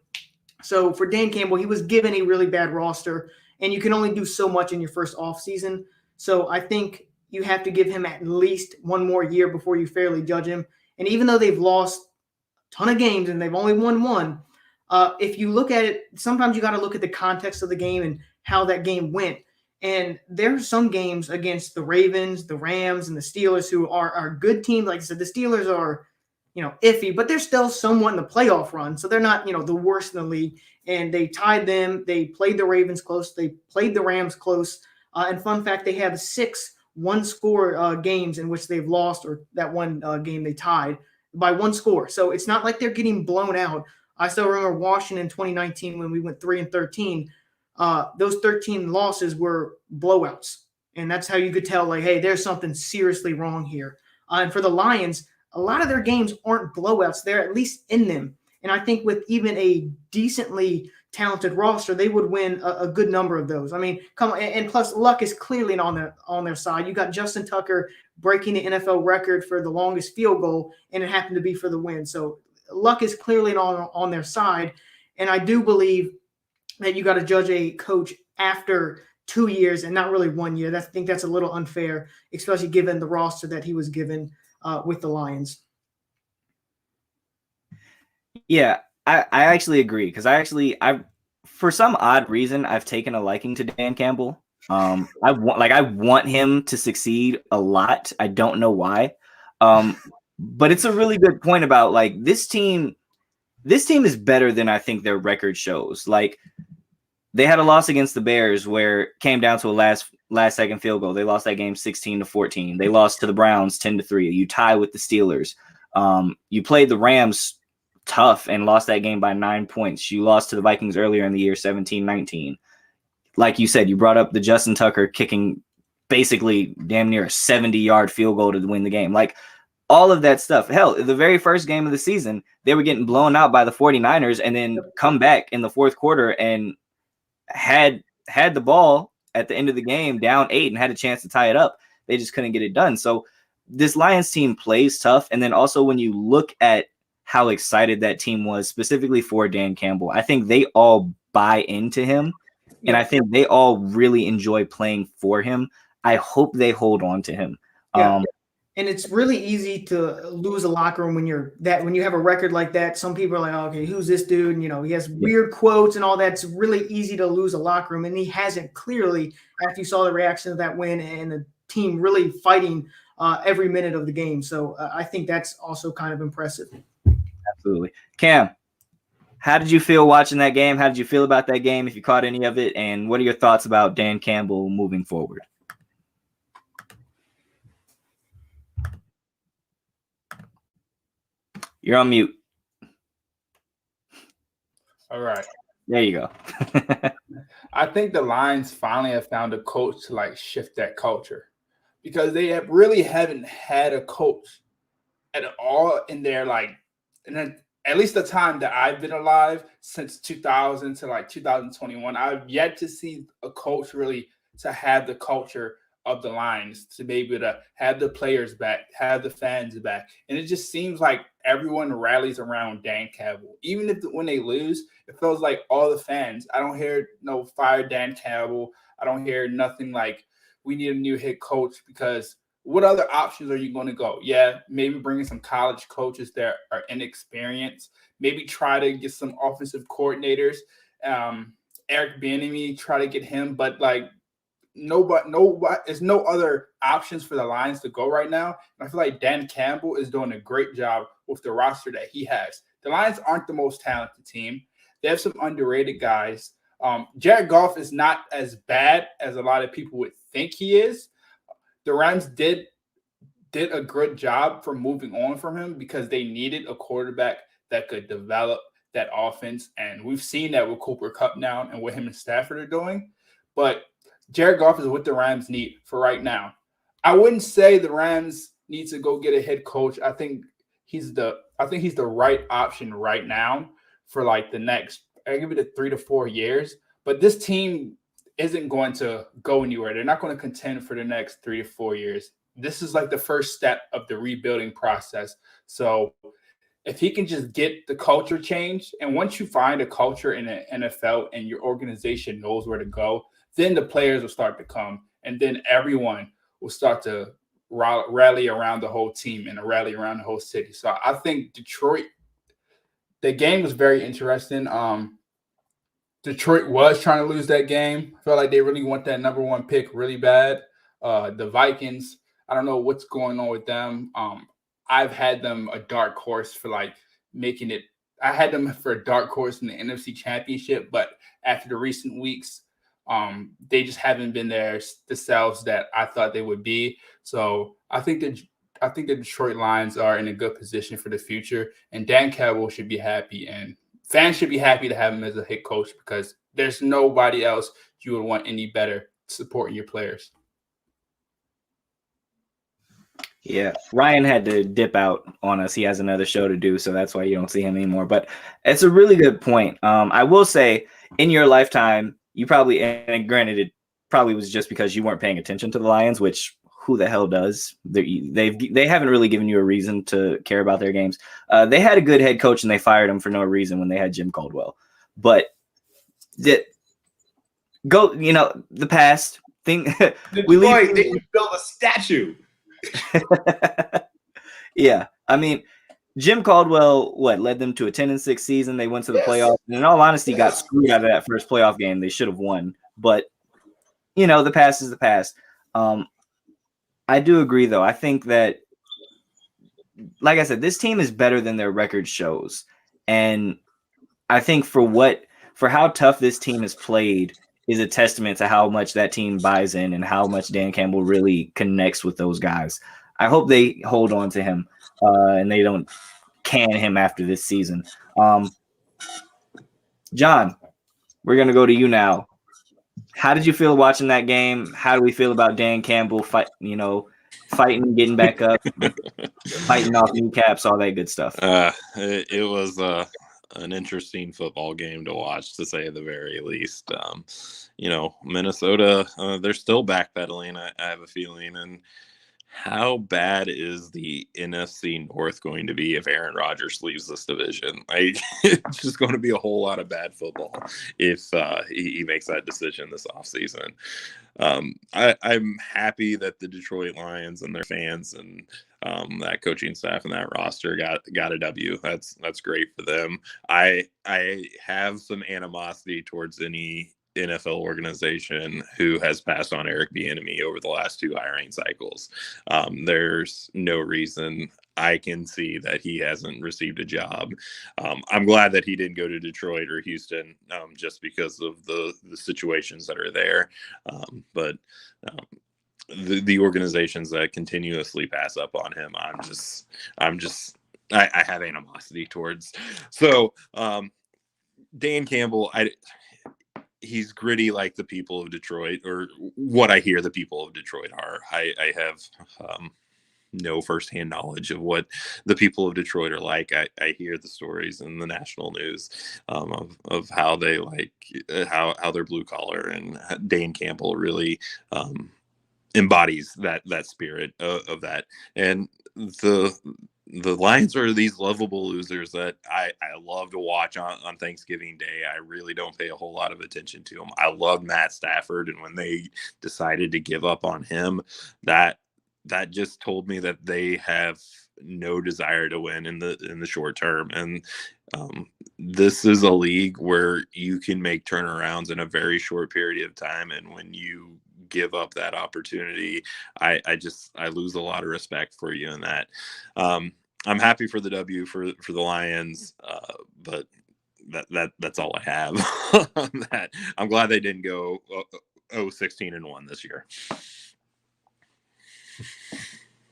So for Dan Campbell, he was given a really bad roster, and you can only do so much in your first offseason. So I think you have to give him at least one more year before you fairly judge him. And even though they've lost a ton of games and they've only won 1, if you look at it, sometimes you got to look at the context of the game and how that game went. And there are some games against the Ravens, the Rams, and the Steelers who are good teams. Like I said, the Steelers are, iffy, but they're still somewhat in the playoff run. So they're not, the worst in the league. And they tied them. They played the Ravens close. They played the Rams close. And fun fact, they have 6 one-score games in which they've lost, or that one game they tied by 1 score. So it's not like they're getting blown out. I still remember Washington 2019 when we went 3-13. Those 13 losses were blowouts. And that's how you could tell, like, hey, there's something seriously wrong here. And for the Lions, a lot of their games aren't blowouts. They're at least in them. And I think with even a decently talented roster, they would win a good number of those. I mean, come on, and plus luck is clearly on their side. You got Justin Tucker breaking the NFL record for the longest field goal, and it happened to be for the win. So luck is clearly on their side. And I do believe that you got to judge a coach after 2 years and not really 1 year. I think that's a little unfair, especially given the roster that he was given with the Lions. Yeah, I actually agree because I for some odd reason I've taken a liking to Dan Campbell. I want him to succeed a lot. I don't know why, but it's a really good point about like this team. This team is better than I think their record shows. Like they had a loss against the Bears where it came down to a last second field goal. They lost that game 16-14. They lost to the Browns 10-3. You tie with the Steelers. You played the Rams tough and lost that game by 9 points. You lost to the Vikings earlier in the year 17-19. Like you said, you brought up the Justin Tucker kicking basically damn near a 70-yard field goal to win the game. Like all of that stuff. Hell, the very first game of the season, they were getting blown out by the 49ers and then come back in the fourth quarter and had the ball at the end of the game down 8 and had a chance to tie it up. They just couldn't get it done. So this Lions team plays tough. And then also when you look at how excited that team was specifically for Dan Campbell, I think they all buy into him. And I think they all really enjoy playing for him. I hope they hold on to him. Yeah. And it's really easy to lose a locker room when you have a record like that. Some people are like, oh, okay, who's this dude? And, he has weird quotes and all that. It's really easy to lose a locker room. And he hasn't clearly after you saw the reaction of that win and the team really fighting every minute of the game. So I think that's also kind of impressive. Absolutely. Kam, how did you feel watching that game? How did you feel about that game, if you caught any of it? And what are your thoughts about Dan Campbell moving forward? You're on mute. All right. There you go. I think the Lions finally have found a coach to like shift that culture, because they really haven't had a coach at all in their like, and then at least the time that I've been alive since 2000 to like 2021, I've yet to see a coach really to have the culture of the Lions, to be able to have the players back, have the fans back. And it just seems like everyone rallies around Dan Campbell. Even if when they lose, it feels like all the fans. I don't hear no fire Dan Campbell. I don't hear nothing like we need a new head coach, because what other options are you going to go? Yeah, maybe bringing some college coaches that are inexperienced. Maybe try to get some offensive coordinators. Eric Bieniemy, try to get him, but like nobody, there's no other options for the Lions to go right now. And I feel like Dan Campbell is doing a great job with the roster that he has. The Lions aren't the most talented team. They have some underrated guys. Jared Goff is not as bad as a lot of people would think he is. The Rams did a good job for moving on from him, because they needed a quarterback that could develop that offense. And we've seen that with Cooper Kupp now and what him and Stafford are doing. But Jared Goff is what the Rams need for right now. I wouldn't say the Rams need to go get a head coach. I think he's the right option right now for like the next, I give it a 3 to 4 years. But this team isn't going to go anywhere. They're not going to contend for the next 3 to 4 years. This is like the first step of the rebuilding process. So if he can just get the culture changed, and once you find a culture in the NFL and your organization knows where to go, then the players will start to come, and then everyone will start to rally around the whole team and rally around the whole city. So I think Detroit, the game was very interesting. Detroit was trying to lose that game. I felt like they really want that number 1 pick really bad. The Vikings, I don't know what's going on with them. I've had them a dark horse for like making it. I had them for a dark horse in the NFC Championship, but after the recent weeks, they just haven't been the selves that I thought they would be. So I think the Detroit Lions are in a good position for the future, and Dan Campbell should be happy, and fans should be happy to have him as a head coach, because there's nobody else you would want any better supporting your players. Yeah, Ryan had to dip out on us. He has another show to do, so that's why you don't see him anymore. But it's a really good point. I will say, in your lifetime, you probably, and granted, it probably was just because you weren't paying attention to the Lions, which who the hell does? They haven't really given you a reason to care about their games. They had a good head coach, and they fired him for no reason when they had Jim Caldwell. But the past thing. They built a statue. Yeah, I mean, Jim Caldwell, led them to a 10-6 season. They went to the playoffs, and in all honesty, got screwed out of that first playoff game. They should have won, but the past is the past. I do agree, though. I think that, like I said, this team is better than their record shows, and I think for how tough this team has played is a testament to how much that team buys in and how much Dan Campbell really connects with those guys. I hope they hold on to him and they don't can him after this season. John, we're going to go to you now. How did you feel watching that game? How do we feel about Dan Campbell fighting, getting back up, fighting off kneecaps, all that good stuff? It was an interesting football game to watch, to say the very least. Minnesota, they're still backpedaling, I have a feeling. And how bad is the NFC North going to be if Aaron Rodgers leaves this division? It's just going to be a whole lot of bad football if he makes that decision this offseason. I'm happy that the Detroit Lions and their fans and that coaching staff and that roster got a W. That's great for them. I have some animosity towards any NFL organization who has passed on Eric Bieniemy over the last 2 hiring cycles. There's no reason I can see that he hasn't received a job. I'm glad that he didn't go to Detroit or Houston just because of the situations that are there. But the organizations that continuously pass up on him, I have animosity towards. So Dan Campbell, he's gritty like the people of Detroit, or what I hear the people of Detroit are. I have no firsthand knowledge of what the people of Detroit are like. I hear the stories in the national news of how they how they're blue collar, and Dan Campbell really embodies that spirit of that. And the Lions are these lovable losers that I love to watch on Thanksgiving Day. I really don't pay a whole lot of attention to them. I love Matt Stafford, and when they decided to give up on him, that just told me that they have no desire to win in the short term. And this is a league where you can make turnarounds in a very short period of time, and when you give up that opportunity, I lose a lot of respect for you in that. I'm happy for the W for the Lions, but that's all I have on that. I'm glad they didn't go 16-1 this year.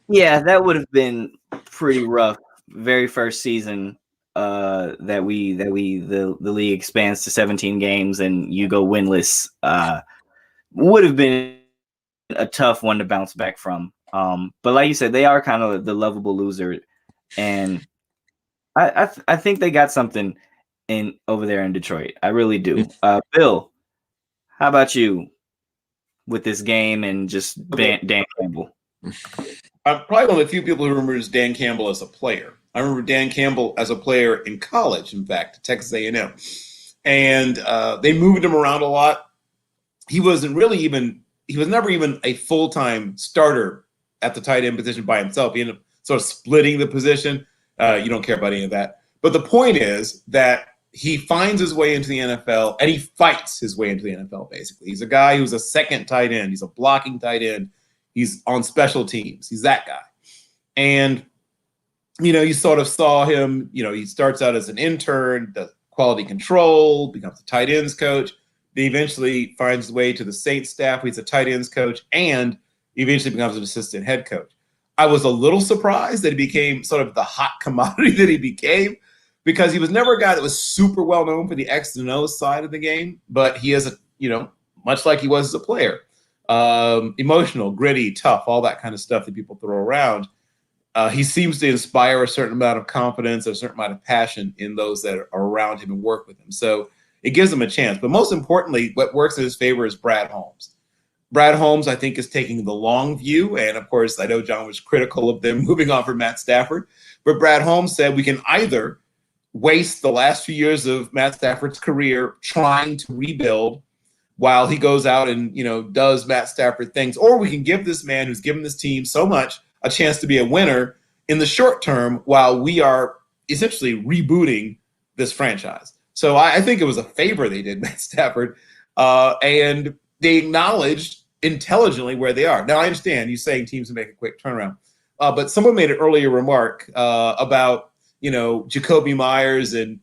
Yeah, that would have been pretty rough. Very first season that the league expands to 17 games and you go winless, would have been a tough one to bounce back from. But like you said, they are kind of the lovable loser, and I think they got something over there in Detroit. I really do. Bill, how about you with this game and just Dan Campbell? I'm probably one of the few people who remembers Dan Campbell as a player. I remember Dan Campbell as a player in college, in fact, at Texas A&M. And they moved him around a lot. He was never even a full-time starter at the tight end position by himself. He ended up sort of splitting the position. You don't care about any of that. But the point is that he finds his way into the NFL, and he fights his way into the NFL, basically. He's a guy who's a second tight end. He's a blocking tight end. He's on special teams. He's that guy. And, you sort of saw him, he starts out as an intern, does quality control, becomes a tight ends coach. He eventually finds his way to the Saints staff. He's a tight ends coach, and eventually becomes an assistant head coach. I was a little surprised that he became sort of the hot commodity that he became, because he was never a guy that was super well known for the X and O side of the game, but he is much like he was as a player. Emotional, gritty, tough, all that kind of stuff that people throw around. He seems to inspire a certain amount of confidence, a certain amount of passion in those that are around him and work with him. So it gives him a chance. But most importantly, what works in his favor is Brad Holmes. Brad Holmes, I think, is taking the long view. And of course, I know John was critical of them moving on from Matt Stafford. But Brad Holmes said we can either waste the last few years of Matt Stafford's career trying to rebuild while he goes out and, does Matt Stafford things, or we can give this man who's given this team so much a chance to be a winner in the short term while we are essentially rebooting this franchise. So I think it was a favor they did Matt Stafford, and they acknowledged intelligently where they are. Now, I understand you saying teams make a quick turnaround, but someone made an earlier remark about, Jacoby Myers and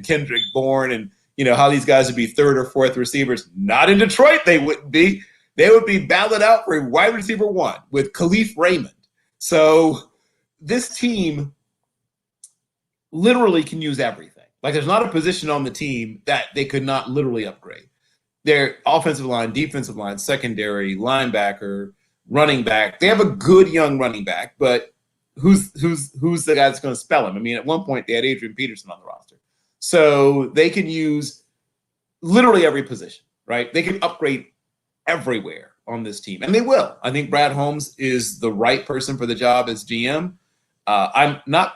Kendrick Bourne and, how these guys would be third or fourth receivers. Not in Detroit, they wouldn't be. They would be battled out for wide receiver one with Khalif Raymond. So this team literally can use everything. Like, there's not a position on the team that they could not literally upgrade. Their offensive line, defensive line, secondary, linebacker, running back. They have a good young running back, but who's the guy that's going to spell him? I mean, at one point they had Adrian Peterson on the roster. So they can use literally every position, right? They can upgrade everywhere on this team, and they will. I think Brad Holmes is the right person for the job as GM. I'm not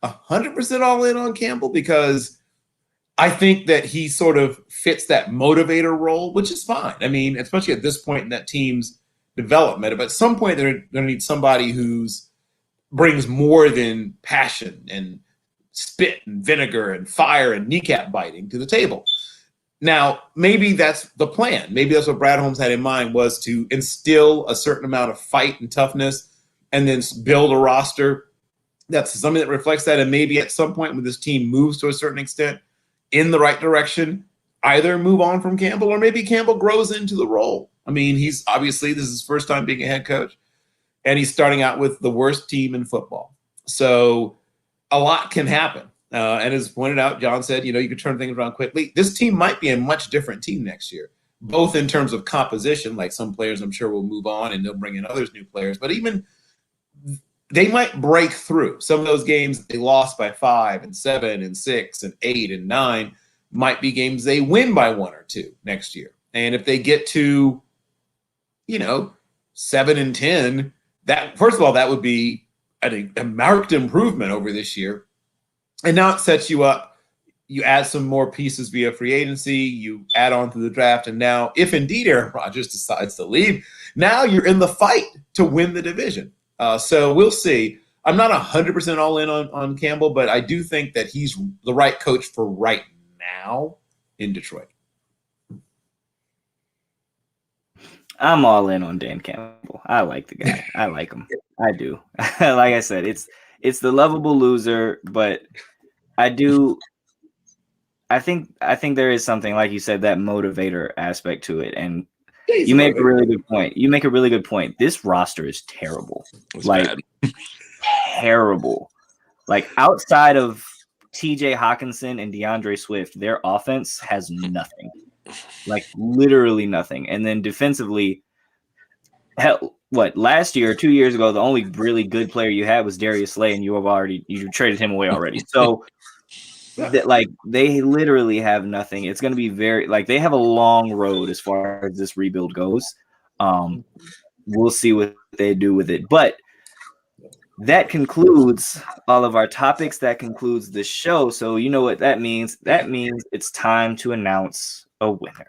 100% all in on Campbell because I think that he sort of fits that motivator role, which is fine. I mean, especially at this point in that team's development. But at some point, they're going to need somebody who's brings more than passion and spit and vinegar and fire and kneecap biting to the table. Now, maybe that's the plan. Maybe that's what Brad Holmes had in mind, was to instill a certain amount of fight and toughness and then build a roster that's something that reflects that. And maybe at some point when this team moves to a certain extent in the right direction, either move on from Campbell or maybe Campbell grows into the role. I mean, this is his first time being a head coach, and he's starting out with the worst team in football. So a lot can happen. And as pointed out, John said, you can turn things around quickly. This team might be a much different team next year, both in terms of composition, like some players I'm sure will move on and they'll bring in others, new players, but even they might break through. Some of those games they lost by 5 and 7 and 6 and 8 and 9 might be games they win by 1 or 2 next year. And if they get to, 7 and 10, that first of all, that would be a marked improvement over this year. And now it sets you up. You add some more pieces via free agency. You add on to the draft. And now, if indeed Aaron Rodgers decides to leave, now you're in the fight to win the division. So we'll see. I'm not 100% all in on Campbell, but I do think that he's the right coach for right now in Detroit. I'm all in on Dan Campbell. I like the guy. I like him. I do. Like I said, it's the lovable loser, but I think there is something, like you said, that motivator aspect to it. And you make a really good point. This roster is terrible. Like terrible. Like outside of TJ Hawkinson and DeAndre Swift, their offense has nothing. Like literally nothing. And then defensively, last year or 2 years ago, the only really good player you had was Darius Slay, and you traded him away already. So they literally have nothing. It's going to be they have a long road as far as this rebuild goes. We'll see what they do with it. But that concludes all of our topics. That concludes the show. So you know what that means? That means it's time to announce a winner.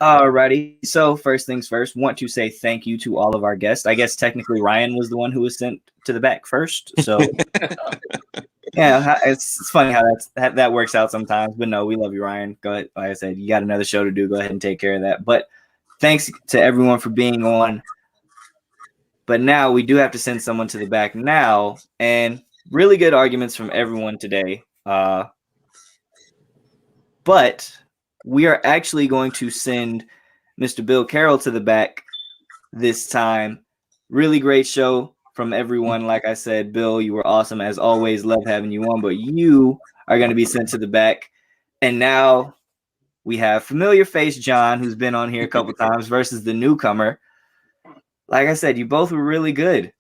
Alrighty. So first things first, want to say thank you to all of our guests. I guess technically Ryan was the one who was sent to the back first. So yeah, it's funny how that works out sometimes. But no, we love you, Ryan. Go ahead. Like I said, you got another show to do. Go ahead and take care of that. But thanks to everyone for being on. But now we do have to send someone to the back now, and really good arguments from everyone today. But we are actually going to send Mr. Bill Carrol to the back this time. Really great show from everyone. Like I said, Bill, you were awesome as always. Love having you on, but you are going to be sent to the back. And now we have familiar face John, who's been on here a couple times, versus the newcomer. Like I said, you both were really good.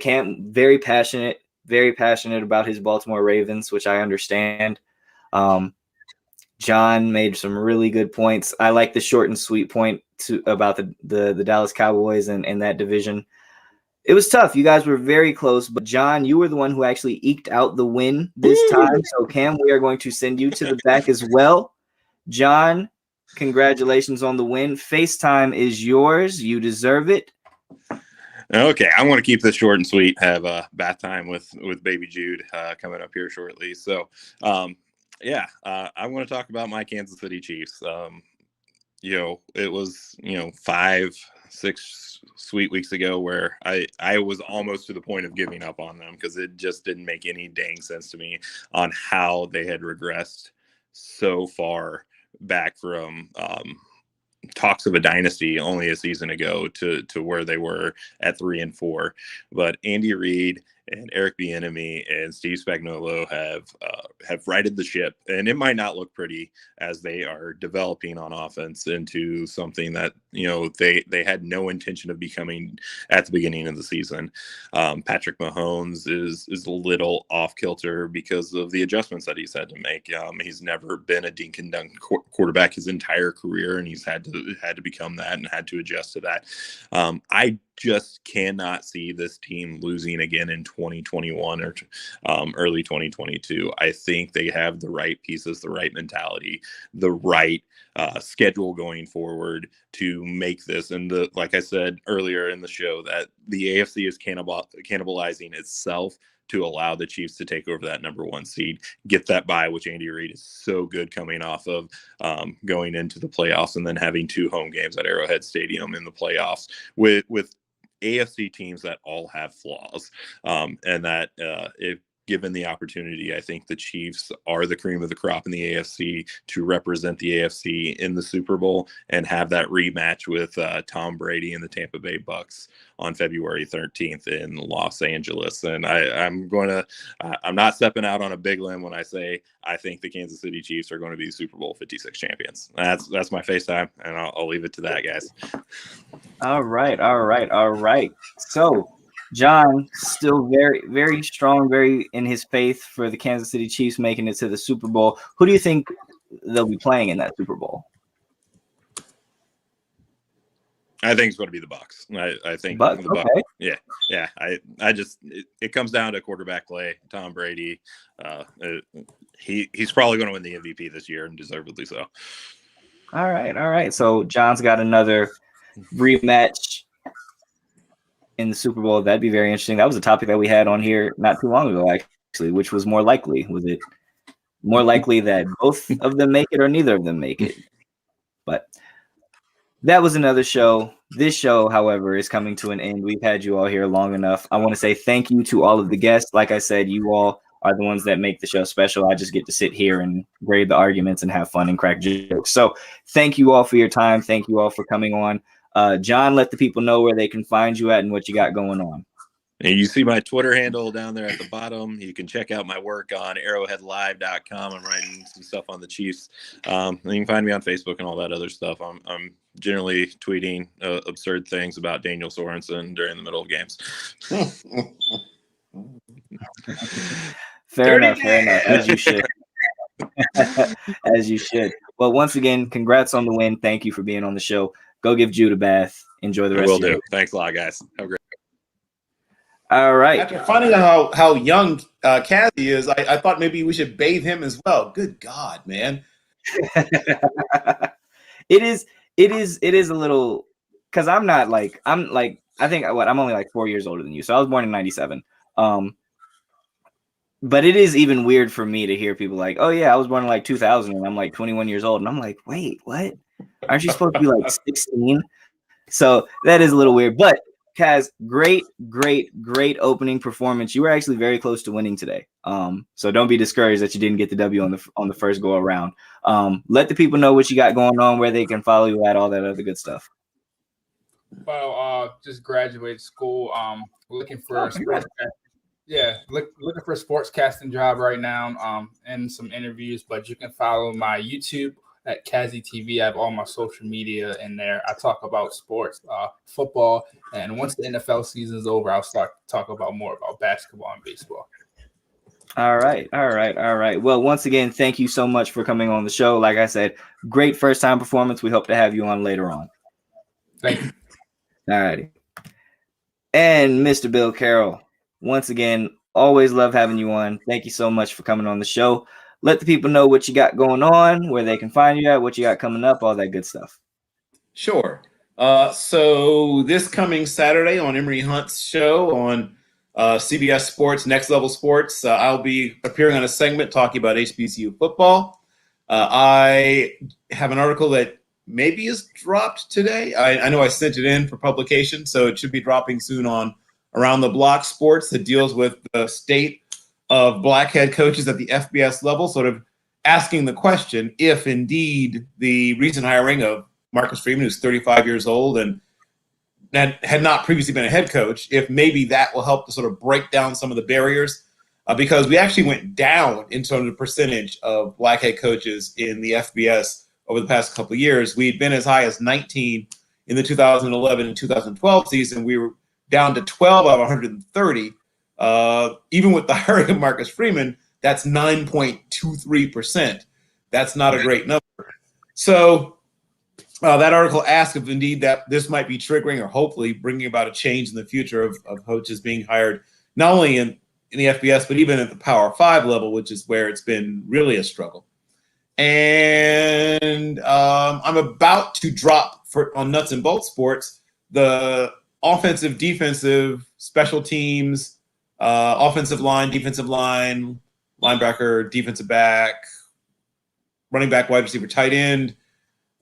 Cam, very passionate about his Baltimore Ravens, which I understand. John made some really good points. I like the short and sweet point about the Dallas Cowboys and that division. It was tough. You guys were very close, but John, you were the one who actually eked out the win this time. So Cam, we are going to send you to the back as well. John, congratulations on the win. FaceTime is yours. You deserve it. Okay, I want to keep this short and sweet. Have bath time with baby Jude coming up here shortly. So I want to talk about my Kansas City Chiefs. It was 5-6 sweet weeks ago where I was almost to the point of giving up on them because it just didn't make any dang sense to me on how they had regressed so far back from talks of a dynasty only a season ago to where they were at 3-4. But Andy Reid and Eric Bieniemy and Steve Spagnuolo have righted the ship, and it might not look pretty as they are developing on offense into something that they had no intention of becoming at the beginning of the season. Patrick Mahomes is a little off kilter because of the adjustments that he's had to make. He's never been a dink and dunk quarterback his entire career, and he's had to become that and had to adjust to that. I just cannot see this team losing again in 2021 or early 2022. I think they have the right pieces, the right mentality, the right schedule going forward to make this. And like I said earlier in the show, that the AFC is cannibalizing itself to allow the Chiefs to take over that number 1 seed, get that bye, which Andy Reid is so good coming off of going into the playoffs, and then having 2 home games at Arrowhead Stadium in the playoffs with AFC teams that all have flaws, and that given the opportunity, I think the Chiefs are the cream of the crop in the AFC to represent the AFC in the Super Bowl and have that rematch with Tom Brady and the Tampa Bay Bucks on February 13th in Los Angeles. And I'm not stepping out on a big limb when I say I think the Kansas City Chiefs are going to be Super Bowl 56 champions. That's my FaceTime, and I'll leave it to that, guys. All right. So John still very, very strong, very in his faith for the Kansas City Chiefs making it to the Super Bowl. Who do you think they'll be playing in that Super Bowl? I think it's going to be the Bucks. I think Bucks, the Bucks. okay. Yeah. I just it comes down to quarterback play. Tom Brady, he's probably going to win the MVP this year, and deservedly so. All right. So John's got another rematch in the Super Bowl. That'd be very interesting. That was a topic that we had on here not too long ago, actually, which was more likely. Was it more likely that both of them make it or neither of them make it? But that was another show. This show, however, is coming to an end. We've had you all here long enough. I want to say thank you to all of the guests. Like I said, you all are the ones that make the show special. I just get to sit here and grade the arguments and have fun and crack jokes. So thank you all for your time. Thank you all for coming on. John, let the people know where they can find you at and what you got going on. And you see my Twitter handle down there at the bottom. You can check out my work on arrowheadlive.com. I'm writing some stuff on the Chiefs. And you can find me on Facebook and all that other stuff. I'm generally tweeting absurd things about Daniel Sorensen during the middle of games. Fair enough. As you should. As you should. Well, once again, congrats on the win. Thank you for being on the show. Go give Jude a bath. Enjoy the rest of your day. Thanks a lot, guys. Have a great. All right. After finding out how young Cassie is, I thought maybe we should bathe him as well. Good God, man. It is a little, because I'm only like 4 years older than you. So I was born in 97. But it is even weird for me to hear people like, oh yeah, I was born in like 2000 and I'm like 21 years old. And I'm like, wait, what? Aren't you supposed to be like 16? So that is a little weird. But Kaz, great opening performance. You were actually very close to winning today. So don't be discouraged that you didn't get the W on the first go around. Let the people know what you got going on, where they can follow you at, all that other good stuff. Well, just graduated school. Looking for a sports looking for a sportscasting job right now. And some interviews, but you can follow my YouTube at Kazi TV. I have all my social media in there. I talk about sports, football, and once the NFL season is over, I'll start to talk about more about basketball and baseball. All right. Well, once again, thank you so much for coming on the show. Like I said, great first time performance. We hope to have you on later on. Thank you. All righty. And Mr. Bill Carrol, once again, always love having you on. Thank you so much for coming on the show. Let the people know what you got going on, where they can find you at, what you got coming up, all that good stuff. Sure. So this coming Saturday on Emory Hunt's show on CBS Sports, Next Level Sports, I'll be appearing on a segment talking about HBCU football. I have an article that maybe is dropped today. I know I sent it in for publication, so it should be dropping soon on Around the Block Sports that deals with the state of black head coaches at the FBS level, sort of asking the question if indeed the recent hiring of Marcus Freeman, who's 35 years old and had not previously been a head coach, if maybe that will help to sort of break down some of the barriers, because we actually went down in terms of percentage of black head coaches in the FBS over the past couple of years. We'd been as high as 19 in the 2011 and 2012 season. We were down to 12 out of 130. Even with the hiring of Marcus Freeman, that's 9.23%. That's not a great number. So that article asked if indeed that this might be triggering or hopefully bringing about a change in the future of coaches being hired, not only in the FBS, but even at the Power 5 level, which is where it's been really a struggle. And I'm about to drop on Nuts and Bolts Sports the offensive, defensive, special teams, offensive line, defensive line, linebacker, defensive back, running back, wide receiver, tight end,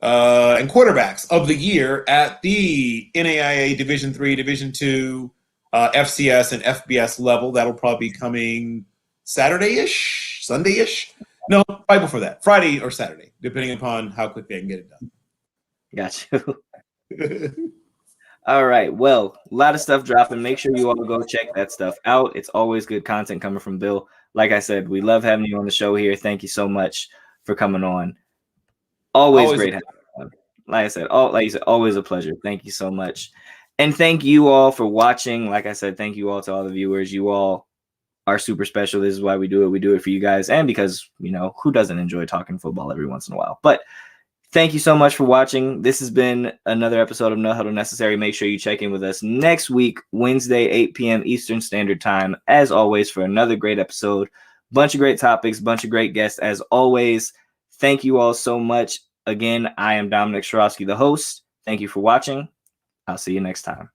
and quarterbacks of the year at the NAIA Division III, Division II, FCS, and FBS level. That'll probably be coming Saturday-ish, Sunday-ish. No, right before that, Friday or Saturday, depending upon how quick they can get it done. Got you. All right. Well, a lot of stuff dropping. Make sure you all go check that stuff out. It's always good content coming from Bill. Like I said, we love having you on the show here. Thank you so much for coming on. Always great having you on. Like I said, always a pleasure. Thank you so much. And thank you all for watching. Like I said, thank you all to all the viewers. You all are super special. This is why we do it. We do it for you guys. And because, who doesn't enjoy talking football every once in a while? But thank you so much for watching. This has been another episode of No Huddle Necessary. Make sure you check in with us next week, Wednesday, 8 p.m. Eastern Standard Time, as always, for another great episode. Bunch of great topics, bunch of great guests, as always. Thank you all so much. Again, I am Dominic Sharofsky, the host. Thank you for watching. I'll see you next time.